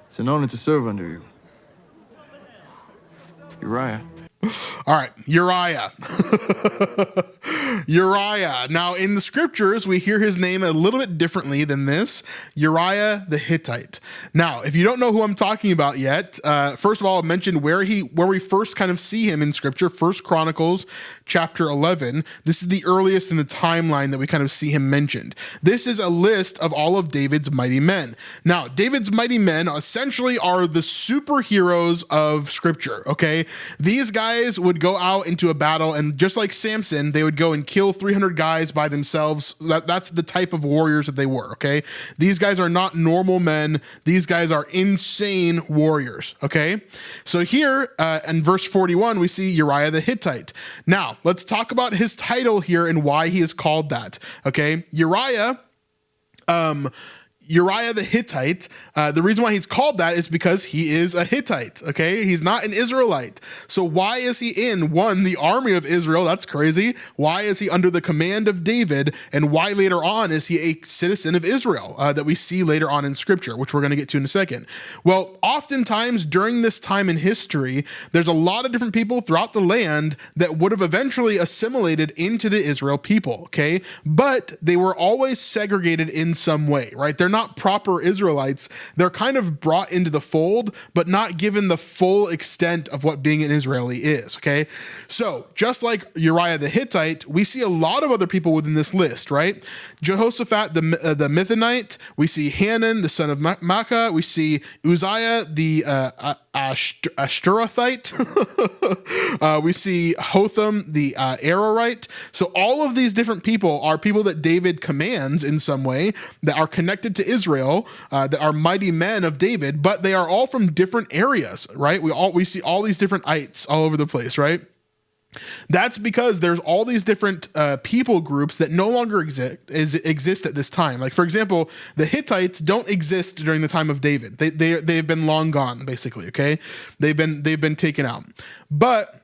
Speaker 3: It's an honor to serve under you. Uriah.
Speaker 1: All right, Uriah. Uriah. Now, in the scriptures, we hear his name a little bit differently than this. Uriah the Hittite. Now, if you don't know who I'm talking about yet, first of all, I'll mention where we first kind of see him in scripture. 1 Chronicles chapter 11. This is the earliest in the timeline that we kind of see him mentioned. This is a list of all of David's mighty men. Now, David's mighty men essentially are the superheroes of scripture, okay? These guys would go out into a battle, and just like Samson, they would go and kill 300 guys by themselves. That's the type of warriors that they were, okay? These guys are not normal men. These guys are insane warriors, okay? So here in verse 41, we see Uriah the Hittite. Now, let's talk about his title here and why he is called that, okay? Uriah the Hittite, the reason why he's called that is because he is a Hittite, okay? He's not an Israelite. So why is he in, one, the army of Israel? That's crazy. Why is he under the command of David? And why later on is he a citizen of Israel that we see later on in scripture, which we're going to get to in a second? Well, oftentimes during this time in history, there's a lot of different people throughout the land that would have eventually assimilated into the Israel people, okay? But they were always segregated in some way, right? They're not proper Israelites. They're kind of brought into the fold, but not given the full extent of what being an Israeli is, okay? So just like Uriah the Hittite, we see a lot of other people within this list, right? Jehoshaphat the Mithanite, we see Hanan, the son of Makkah, we see Uzziah the Ashturathite, we see Hotham the Arorite. So all of these different people are people that David commands in some way, that are connected to Israel, that are mighty men of David, but they are all from different areas, right? We see all these different ites all over the place, right? That's because there's all these different people groups that no longer exist at this time. Like, for example, the Hittites don't exist during the time of David. They've been long gone, basically, okay? They've been taken out. But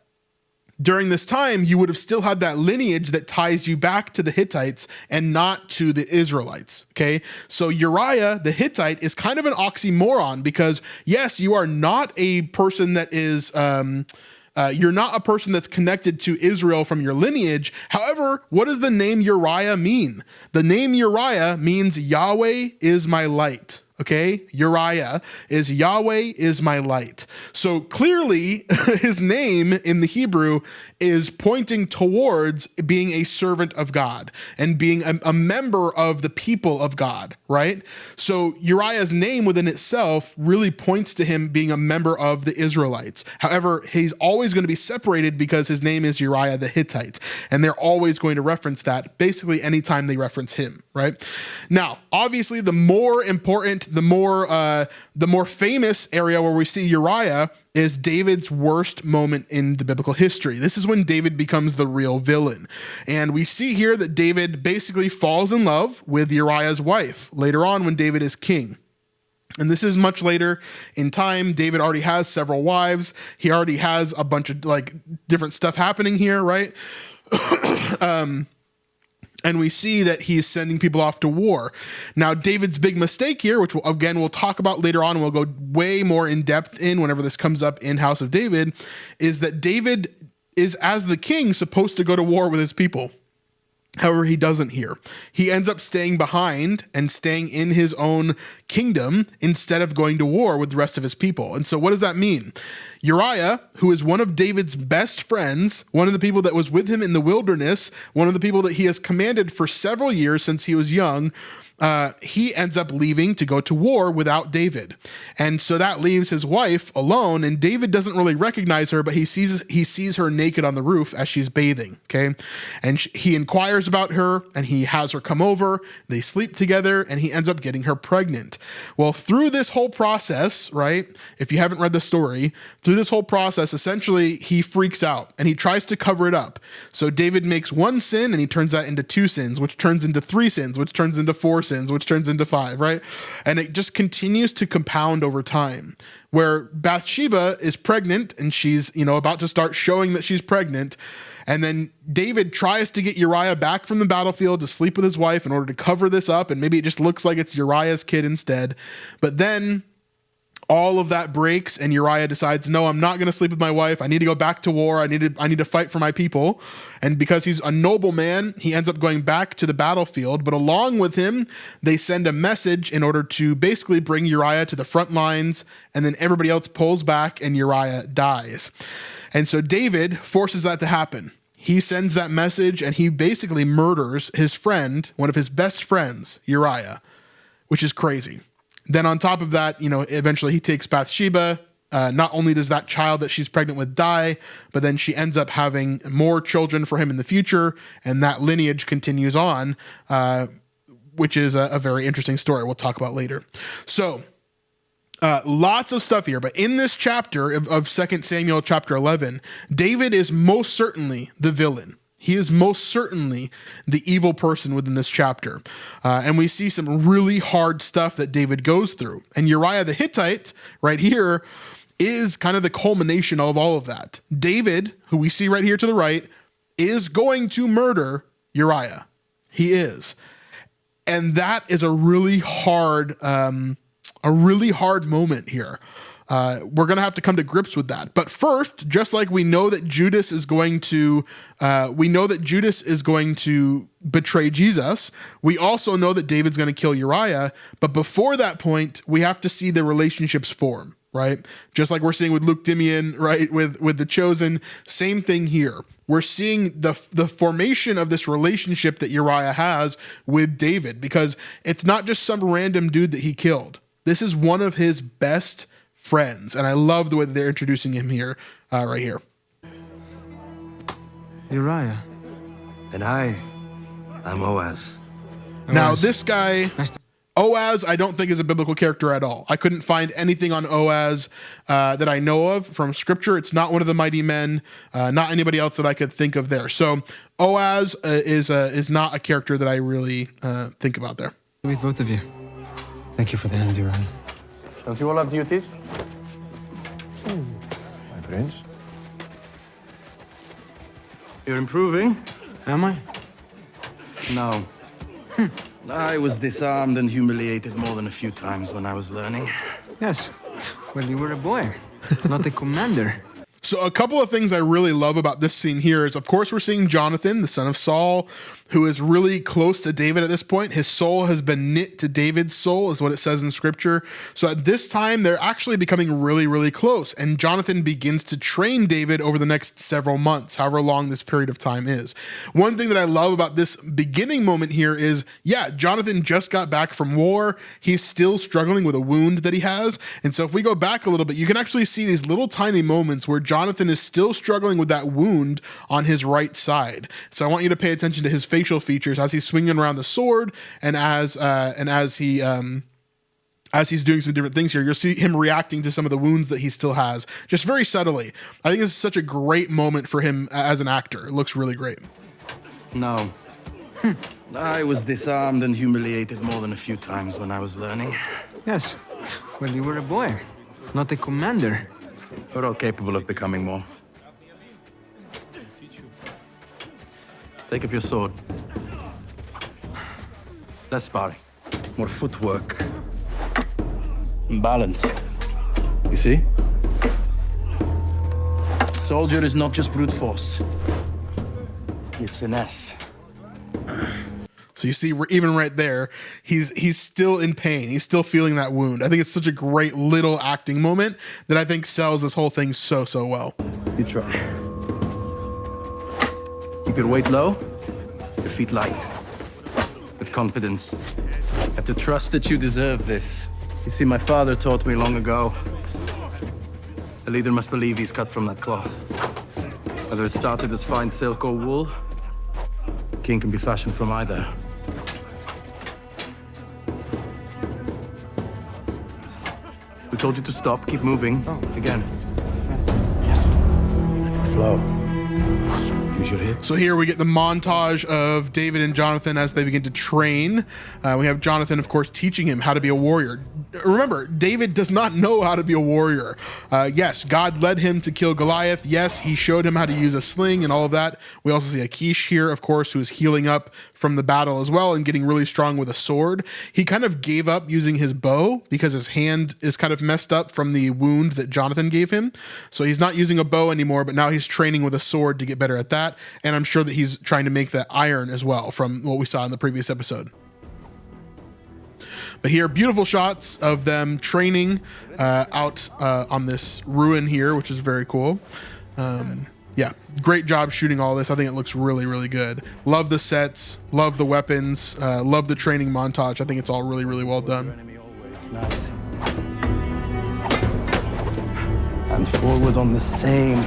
Speaker 1: during this time, you would have still had that lineage that ties you back to the Hittites and not to the Israelites, okay? So Uriah, the Hittite, is kind of an oxymoron because, yes, you are not a person that is... you're not a person that's connected to Israel from your lineage. However, what does the name Uriah mean? The name Uriah means Yahweh is my light. Okay, Uriah is Yahweh is my light. So clearly his name in the Hebrew is pointing towards being a servant of God and being a member of the people of God, right? So Uriah's name within itself really points to him being a member of the Israelites. However, he's always going to be separated because his name is Uriah the Hittite, and they're always going to reference that basically anytime they reference him, right? Now, obviously, the more important, the more famous area where we see Uriah is David's worst moment in the biblical history. This is when David becomes the real villain. And we see here that David basically falls in love with Uriah's wife later on when David is king. And this is much later in time. David already has several wives. He already has a bunch of like different stuff happening here, right? And we see that he's sending people off to war. Now, David's big mistake here, which we'll talk about later on, and we'll go way more in depth in whenever this comes up in House of David, is that David is, as the king, supposed to go to war with his people. However, he doesn't here. He ends up staying behind and staying in his own kingdom instead of going to war with the rest of his people. And so what does that mean? Uriah, who is one of David's best friends, one of the people that was with him in the wilderness, one of the people that he has commanded for several years since he was young, he ends up leaving to go to war without David. And so that leaves his wife alone, and David doesn't really recognize her, but he sees her naked on the roof as she's bathing, okay? And he inquires about her, and he has her come over, they sleep together, and he ends up getting her pregnant. Well, through this whole process, right, if you haven't read the story, through this whole process, essentially, he freaks out, and he tries to cover it up. So David makes one sin, and he turns that into 2 sins, which turns into 3 sins, which turns into 4 sins, which turns into 5, right? And it just continues to compound over time, where Bathsheba is pregnant and she's, about to start showing that she's pregnant. And then David tries to get Uriah back from the battlefield to sleep with his wife in order to cover this up. And maybe it just looks like it's Uriah's kid instead. But then all of that breaks and Uriah decides, no, I'm not going to sleep with my wife. I need to go back to war. I need to fight for my people. And because he's a noble man, he ends up going back to the battlefield. But along with him, they send a message in order to basically bring Uriah to the front lines. And then everybody else pulls back and Uriah dies. And so David forces that to happen. He sends that message and he basically murders his friend, one of his best friends, Uriah, which is crazy. Then on top of that, eventually he takes Bathsheba. Not only does that child that she's pregnant with die, but then she ends up having more children for him in the future, and that lineage continues on, which is a very interesting story we'll talk about later. So lots of stuff here, but in this chapter of 2 Samuel chapter 11, David is most certainly the villain. He is most certainly the evil person within this chapter. And we see some really hard stuff that David goes through. And Uriah the Hittite right here is kind of the culmination of all of that. David, who we see right here to the right, is going to murder Uriah. He is. And that is a really hard moment here. We're going to have to come to grips with that. But first, just like we know that Judas is going to betray Jesus, we also know that David's going to kill Uriah. But before that point, we have to see the relationships form, right? Just like we're seeing with Luke Dimian, right? With the Chosen, same thing here. We're seeing the formation of this relationship that Uriah has with David, because it's not just some random dude that he killed. This is one of his best friends. And I love the way that they're introducing him here, right here.
Speaker 3: Uriah.
Speaker 9: And I'm Oaz.
Speaker 1: Now, this guy, Oaz, I don't think is a biblical character at all. I couldn't find anything on Oaz that I know of from scripture. It's not one of the mighty men, not anybody else that I could think of there. So Oaz is not a character that I really think about there.
Speaker 3: With both of you. Thank you for the hand, Uriah.
Speaker 9: Don't you all have duties?
Speaker 3: My prince.
Speaker 9: You're improving?
Speaker 3: Am I?
Speaker 9: No. I was disarmed and humiliated more than a few times when I was learning.
Speaker 3: Yes. Well, you were a boy, not a commander.
Speaker 1: So a couple of things I really love about this scene here is, of course, we're seeing Jonathan, the son of Saul, who is really close to David at this point. His soul has been knit to David's soul, is what it says in scripture. So at this time, they're actually becoming really, really close. And Jonathan begins to train David over the next several months, however long this period of time is. One thing that I love about this beginning moment here is, yeah, Jonathan just got back from war. He's still struggling with a wound that he has. And so if we go back a little bit, you can actually see these little tiny moments where Jonathan is still struggling with that wound on his right side. So I want you to pay attention to his facial features as he's swinging around the sword, and as he's doing some different things here. You'll see him reacting to some of the wounds that he still has, just very subtly. I think this is such a great moment for him as an actor. It looks really great.
Speaker 9: No. I was disarmed and humiliated more than a few times when I was learning.
Speaker 3: Yes. Well, you were a boy, not a commander.
Speaker 9: We're all capable of becoming more. Take up your sword. Less sparring. More footwork. And balance. You see? Soldier is not just brute force. He's finesse.
Speaker 1: So you see, even right there, he's still in pain. He's still feeling that wound. I think it's such a great little acting moment that I think sells this whole thing so well.
Speaker 9: You try. Keep your weight low, your feet light. With confidence. You have to trust that you deserve this. You see, my father taught me long ago. A leader must believe he's cut from that cloth. Whether it started as fine silk or wool, a king can be fashioned from either. We told you to stop, keep moving.
Speaker 3: Oh.
Speaker 9: Again. Yes. Let it flow. Use your hips.
Speaker 1: So here we get the montage of David and Jonathan as they begin to train. We have Jonathan, of course, teaching him how to be a warrior. Remember, David does not know how to be a warrior. Yes, God led him to kill Goliath. Yes, he showed him how to use a sling and all of that. We also see Achish here, of course, who is healing up from the battle as well and getting really strong with a sword. He kind of gave up using his bow because his hand is kind of messed up from the wound that Jonathan gave him. So he's not using a bow anymore, but now he's training with a sword to get better at that. And I'm sure that he's trying to make that iron as well from what we saw in the previous episode. But here, beautiful shots of them training out on this ruin here, which is very cool. Yeah, great job shooting all this. I think it looks really good. Love the sets, love the weapons, love the training montage. I think it's all really well done.
Speaker 9: And forward on the same.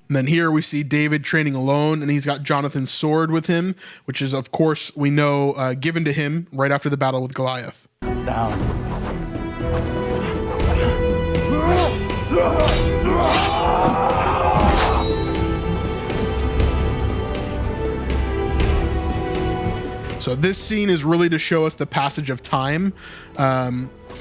Speaker 1: And then here we see David training alone, and he's got Jonathan's sword with him, which is, of course, we know, given to him right after the battle with Goliath.
Speaker 9: Down. So this scene is really to show us the passage of time.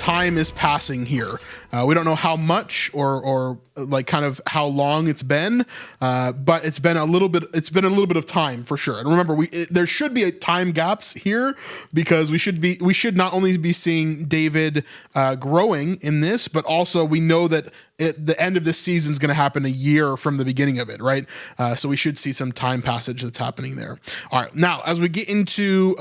Speaker 1: time is passing here. We don't know how much or like kind of how long it's been, but it's been a little bit. It's been a little bit of time for sure. And remember, there should be time gaps here because we should not only be seeing David growing in this, but also we know that the end of this season is going to happen a year from the beginning of it, right? So we should see some time passage that's happening there. All right, now as we get into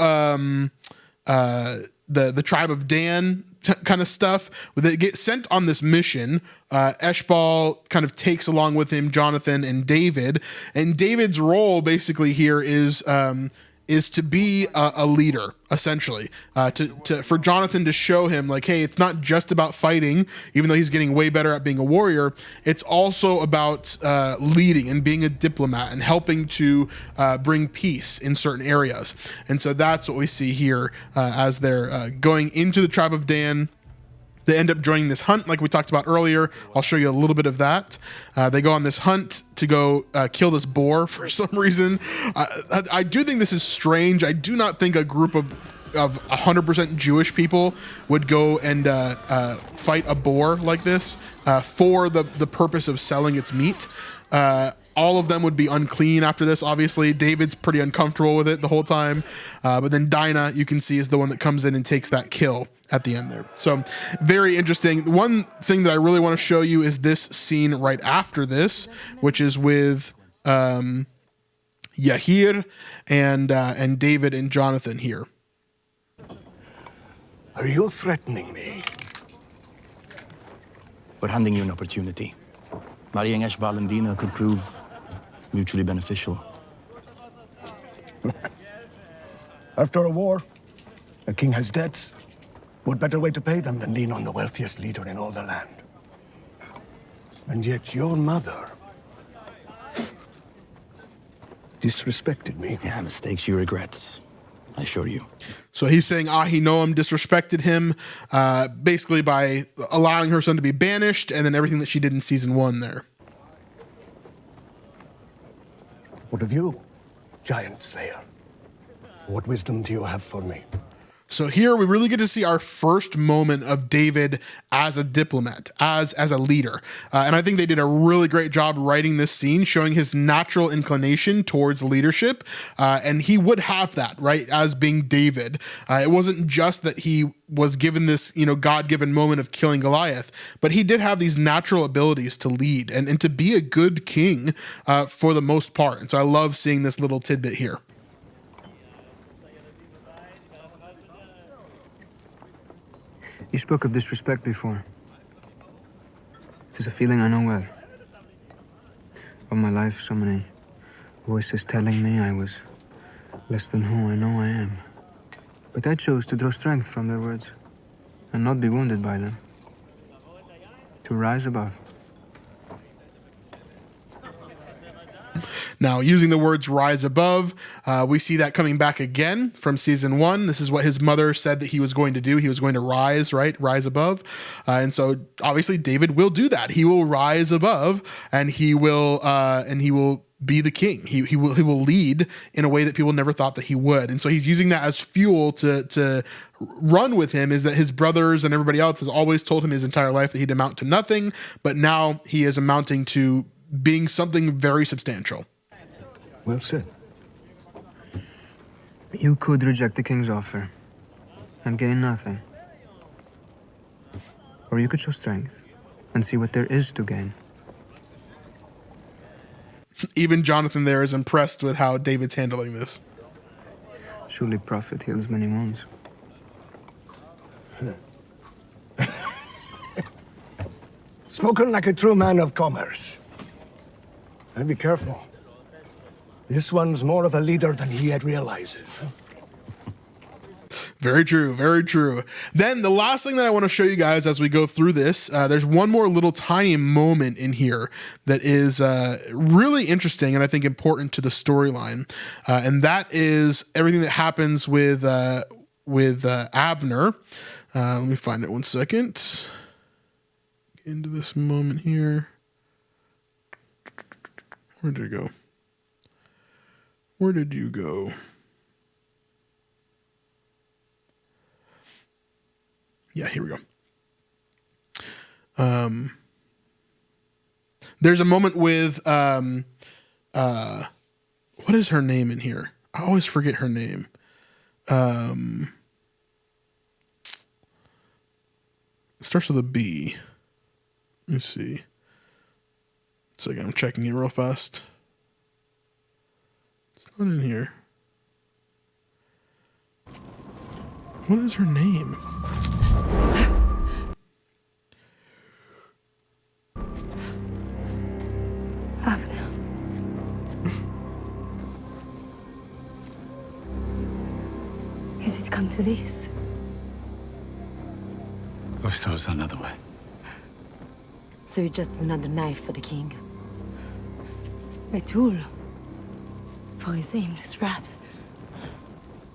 Speaker 1: the tribe of Dan kind of stuff, they get sent on this mission. Eshbal kind of takes along with him Jonathan and David's role basically here is to be a leader, essentially, for Jonathan to show him like, hey, it's not just about fighting, even though he's getting way better at being a warrior. It's also about leading and being a diplomat and helping to bring peace in certain areas. And so that's what we see here as they're going into the tribe of Dan. They end up joining this hunt like we talked about earlier. I'll show you a little bit of that. They go on this hunt to go kill this boar for some reason. I do think this is strange. I do not think a group of 100% Jewish people would go and fight a boar like this for the purpose of selling its meat. All of them would be unclean after this, obviously. David's pretty uncomfortable with it the whole time. But then Dinah, you can see, is the one that comes in and takes that kill at the end there. So very interesting. One thing that I really want to show you is this scene right after this, which is with Yahir and David and Jonathan here.
Speaker 13: Are you threatening me?
Speaker 9: We're handing you an opportunity. Marrying Eshbal and Dina could prove mutually beneficial.
Speaker 13: After a war, a king has debts. What better way to pay them than lean on the wealthiest leader in all the land? And yet your mother disrespected me.
Speaker 9: Yeah, mistakes she regrets, I assure you.
Speaker 1: So he's saying Ahinoam disrespected him basically by allowing her son to be banished and then everything that she did in season 1 there.
Speaker 13: What of you, giant slayer? What wisdom do you have for me?
Speaker 1: So here we really get to see our first moment of David as a diplomat, as a leader. And I think they did a really great job writing this scene, showing his natural inclination towards leadership. And he would have that, right, as being David. It wasn't just that he was given this, God-given moment of killing Goliath, but he did have these natural abilities to lead and to be a good king for the most part. And so I love seeing this little tidbit here.
Speaker 14: You spoke of disrespect before. It is a feeling I know well. All my life, so many voices telling me I was less than who I know I am. But I chose to draw strength from their words and not be wounded by them. To rise above.
Speaker 1: Now, using the words rise above, we see that coming back again from season 1. This is what his mother said that he was going to do. He was going to rise, right? Rise above. And so obviously David will do that. He will rise above and he will be the king. He will lead in a way that people never thought that he would. And so he's using that as fuel to run with him, is that his brothers and everybody else has always told him his entire life that he'd amount to nothing, but now he is amounting to being something very substantial.
Speaker 13: Well said.
Speaker 14: You could reject the king's offer and gain nothing. Or you could show strength and see what there is to gain.
Speaker 1: Even Jonathan there is impressed with how David's handling this.
Speaker 14: Surely prophet heals many wounds.
Speaker 13: Spoken like a true man of commerce. And be careful. This one's more of a leader than he yet realizes.
Speaker 1: Very true, very true. Then the last thing that I want to show you guys as we go through this, there's one more little tiny moment in here that is really interesting and I think important to the storyline. And that is everything that happens with Abner. Let me find it one second. Get into this moment here. Where did it go? Where did you go? Yeah, here we go. There's a moment with what is her name in here? I always forget her name. It starts with a B. Let me see. So again, I'm checking it real fast. It's not in here. What is her name?
Speaker 10: Avner. Has it come to this?
Speaker 6: Wish there was another way.
Speaker 15: So you're just another knife for the king?
Speaker 10: A tool for his aimless wrath.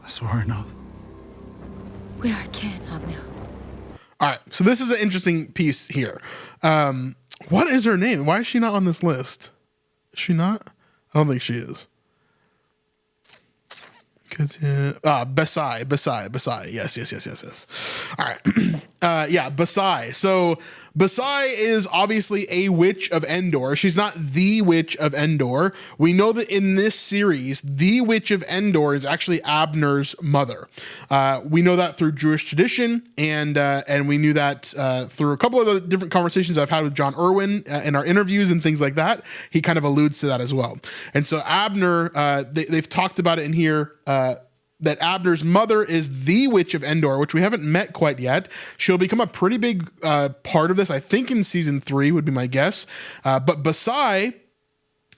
Speaker 6: I swore an oath.
Speaker 15: We are kin, Avner.
Speaker 1: All right, so this is an interesting piece here. What is her name? Why is she not on this list? Is she not? I don't think she is. Basai. Yes. All right. Basai. So Basai is obviously a witch of Endor. She's not the witch of Endor. We know that in this series, the witch of Endor is actually Abner's mother. We know that through Jewish tradition, and we knew that through a couple of the different conversations I've had with John Irwin in our interviews and things like that. He kind of alludes to that as well. And so Abner, they've talked about it in here, that Abner's mother is the witch of Endor, which we haven't met quite yet. She'll become a pretty big part of this, I think in season 3 would be my guess. But Basai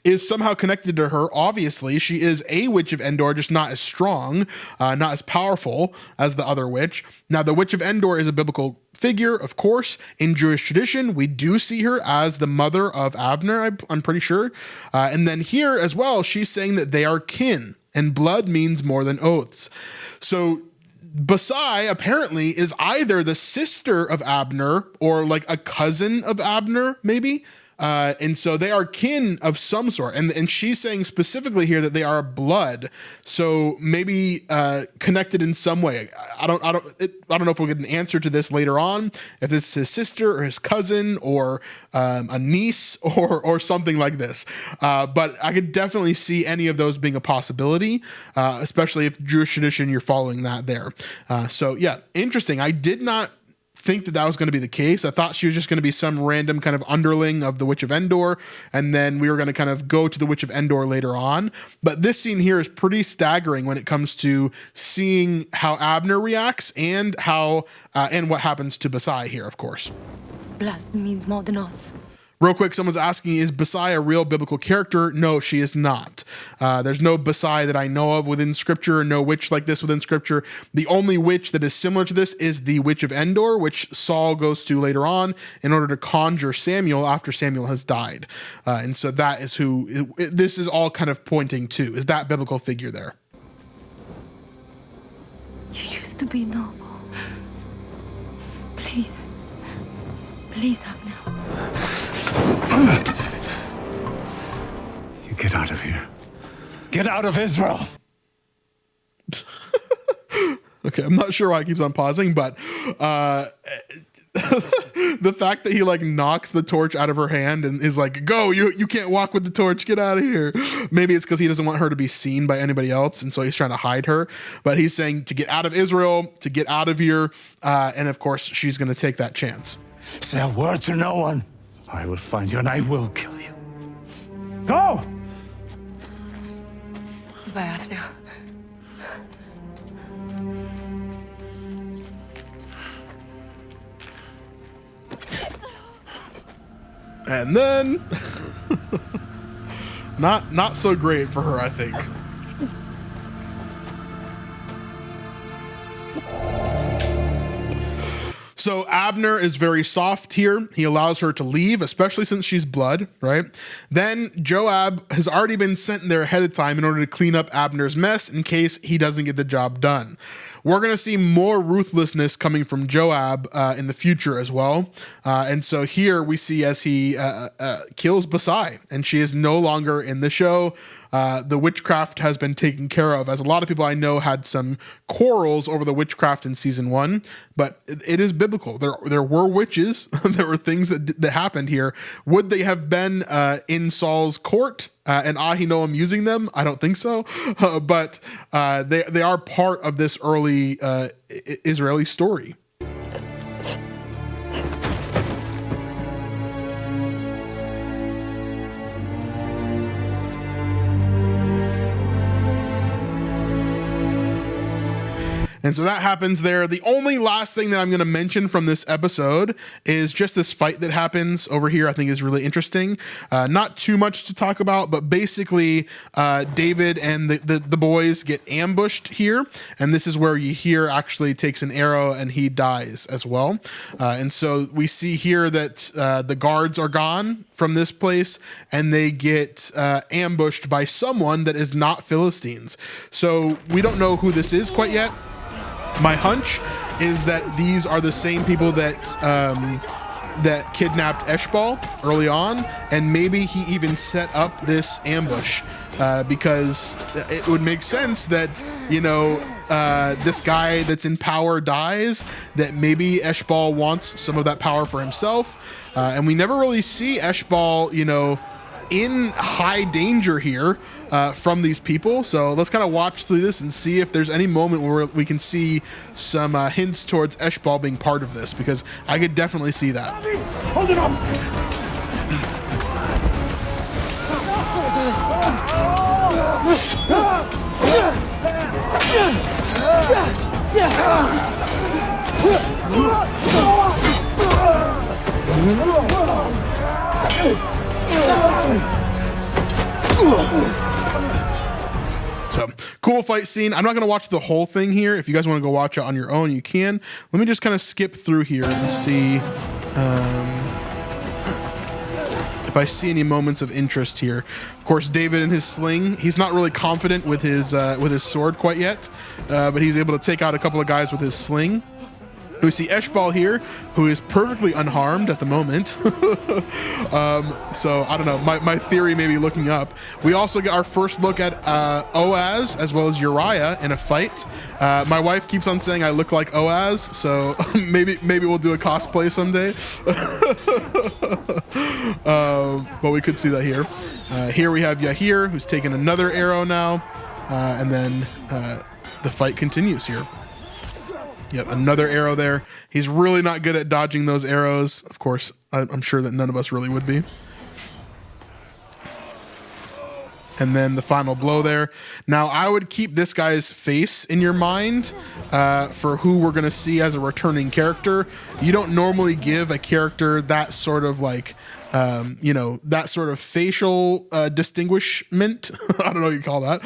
Speaker 1: is somehow connected to her. Obviously, she is a witch of Endor, just not as strong, not as powerful as the other witch. Now, the witch of Endor is a biblical figure, of course. In Jewish tradition, we do see her as the mother of Abner, I'm pretty sure. And then here as well, she's saying that they are kin, and blood means more than oaths. So Basai apparently is either the sister of Abner or like a cousin of Abner, maybe. And so they are kin of some sort. And she's saying specifically here that they are blood. So maybe connected in some way. I don't know if we'll get an answer to this later on, if this is his sister or his cousin or a niece or something like this. But I could definitely see any of those being a possibility, especially if Jewish tradition, you're following that there. So yeah, interesting. I did not think that was going to be the case. I thought she was just going to be some random kind of underling of the Witch of Endor, and then we were going to kind of go to the Witch of Endor later on. But this scene here is pretty staggering when it comes to seeing how Abner reacts and how and what happens to Basai here, of course.
Speaker 10: Blood means more than oaths.
Speaker 1: Real quick, someone's asking, is Basai a real biblical character? No, she is not. There's no Basai that I know of within Scripture, no witch like this within Scripture. The only witch that is similar to this is the Witch of Endor, which Saul goes to later on in order to conjure Samuel after Samuel has died. And so that is who this is all kind of pointing to, is that biblical figure there.
Speaker 10: You used to be noble. Please. Please, Abner.
Speaker 6: You get out of here. Get out of Israel.
Speaker 1: Okay, I'm not sure why it keeps on pausing, but the fact that he like knocks the torch out of her hand and is like, go, you can't walk with the torch, get out of here. Maybe it's because he doesn't want her to be seen by anybody else, and so he's trying to hide her. But he's saying to get out of Israel, to get out of here, and of course she's going to take that chance.
Speaker 6: Say a word to no one. I will find you and I will kill you. Go!
Speaker 10: Goodbye, Avner.
Speaker 1: And then not so great for her, I think. So Abner is very soft here. He allows her to leave, especially since she's blood, right? Then Joab has already been sent there ahead of time in order to clean up Abner's mess in case he doesn't get the job done. we're going to see more ruthlessness coming from Joab in the future as well. And so here we see as he kills Basai, and she is no longer in the show. The witchcraft has been taken care of, as a lot of people I know had some quarrels over the witchcraft in season 1, but it is biblical. There were witches. There were things that happened here. Would they have been in Saul's court and Ahinoam using them? I don't think so. But they are part of this early Israeli story. And so that happens there. The only last thing that I'm going to mention from this episode is just this fight that happens over here. I think is really interesting. Not too much to talk about, but basically David and the boys get ambushed here. And this is where Yahir actually takes an arrow and he dies as well. And so we see here that the guards are gone from this place and they get ambushed by someone that is not Philistines. So we don't know who this is quite yet. My hunch is that these are the same people that that kidnapped Eshbal early on, and maybe he even set up this ambush because it would make sense that, you know, this guy that's in power dies, that maybe Eshbal wants some of that power for himself. And we never really see Eshbal, you know, in high danger here from these people. So let's kind of watch through this and see if there's any moment where we can see some hints towards Eshbal being part of this, because I could definitely see that.
Speaker 16: Hold it up!
Speaker 1: So cool fight scene. I'm not going to watch the whole thing here. If you guys want to go watch it on your own, you can. Let me just kind of skip through here and see if I see any moments of interest here. Of course, David and his sling. He's not really confident with his sword quite yet, but he's able to take out a couple of guys with his sling. We see Eshbal here, who is perfectly unharmed at the moment. So I don't know, my theory may be looking up. We also get our first look at Oaz as well as Uriah in a fight. My wife keeps on saying I look like Oaz, so maybe we'll do a cosplay someday. But we could see that here. Here we have Yahir, who's taken another arrow now, and then the fight continues here. Yep, another arrow there. He's really not good at dodging those arrows. Of course, I'm sure that none of us really would be. And then the final blow there. Now, I would keep this guy's face in your mind for who we're going to see as a returning character. You don't normally give a character that sort of like, you know, that sort of facial distinguishment. I don't know what you call that.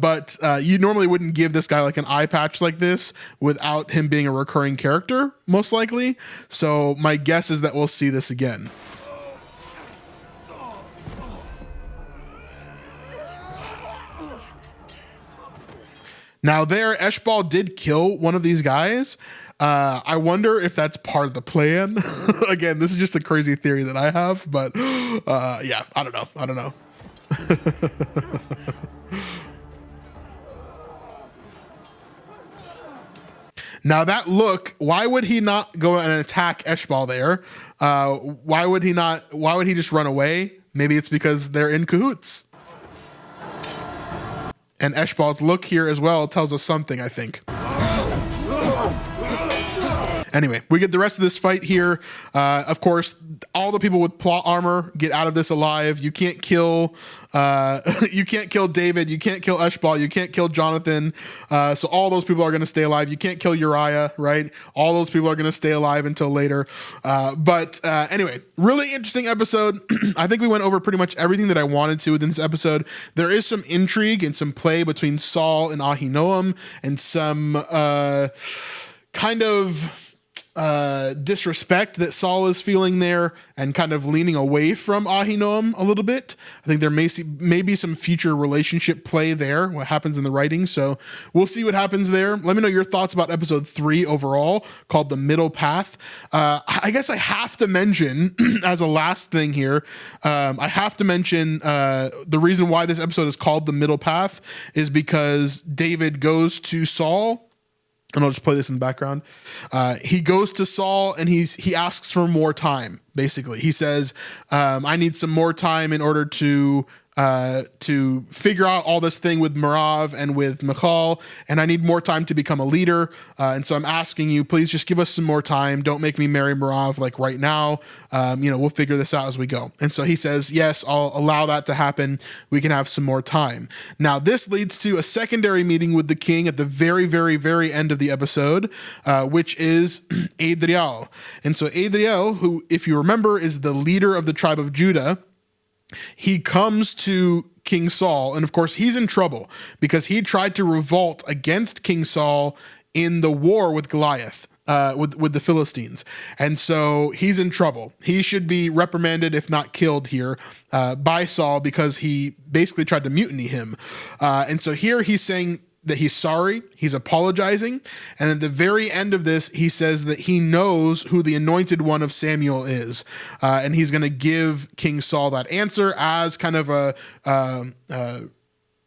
Speaker 1: But you normally wouldn't give this guy like an eye patch like this without him being a recurring character, most likely. So my guess is that we'll see this again. Now there, Eshbal did kill one of these guys. I wonder if that's part of the plan. Again, this is just a crazy theory that I have, but yeah, I don't know. Now that look, why would he not go and attack Eshbal there? Why would he just run away? Maybe it's because they're in cahoots. And Eshbal's look here as well tells us something, I think. Anyway, we get the rest of this fight here. Of course, all the people with plot armor get out of this alive. You can't kill David. You can't kill Eshbal. You can't kill Jonathan. So all those people are going to stay alive. You can't kill Uriah, right? All those people are going to stay alive until later. But anyway, really interesting episode. I think we went over pretty much everything that I wanted to within this episode. There is some intrigue and some play between Saul and Ahinoam, and some kind of disrespect that Saul is feeling there and kind of leaning away from Ahinoam a little bit. I think there may be some future relationship play there, what happens in the writing. So we'll see what happens there. Let me know your thoughts about episode 3 overall, called The Middle Path. I guess I have to mention, as a last thing here, I have to mention the reason why this episode is called The Middle Path is because David goes to Saul. And I'll just play this in the background. He goes to Saul and he asks for more time. Basically, he says, "I need some more time in order to figure out all this thing with Merav and with Michal, and I need more time to become a leader. And so I'm asking you, please just give us some more time. Don't make me marry Merav like right now. We'll figure this out as we go." And so he says, "Yes, I'll allow that to happen. We can have some more time." Now, this leads to a secondary meeting with the king at the very, very, very end of the episode, which is Adriel. And so Adriel, who, if you remember, is the leader of the tribe of Judah, he comes to King Saul, and of course he's in trouble because he tried to revolt against King Saul in the war with Goliath, with the Philistines. And so he's in trouble. He should be reprimanded, if not killed here, by Saul because he basically tried to mutiny him. And so here he's saying that he's sorry, he's apologizing, and at the very end of this, he says that he knows who the anointed one of Samuel is, and he's going to give King Saul that answer as kind of a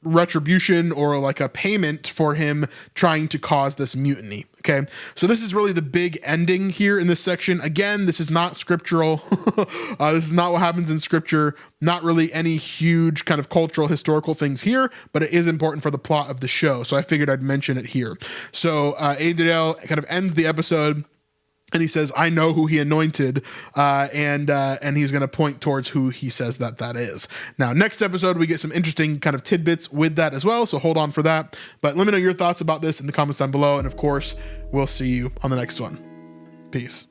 Speaker 1: retribution or like a payment for him trying to cause this mutiny. Okay, so this is really the big ending here in this section. Again, this is not scriptural. This is not what happens in scripture. Not really any huge kind of cultural, historical things here, but it is important for the plot of the show. So I figured I'd mention it here. So Adriel kind of ends the episode, and he says, "I know who he anointed," and he's going to point towards who he says that is. Now, next episode, we get some interesting kind of tidbits with that as well, so hold on for that. But let me know your thoughts about this in the comments down below, and of course, we'll see you on the next one. Peace.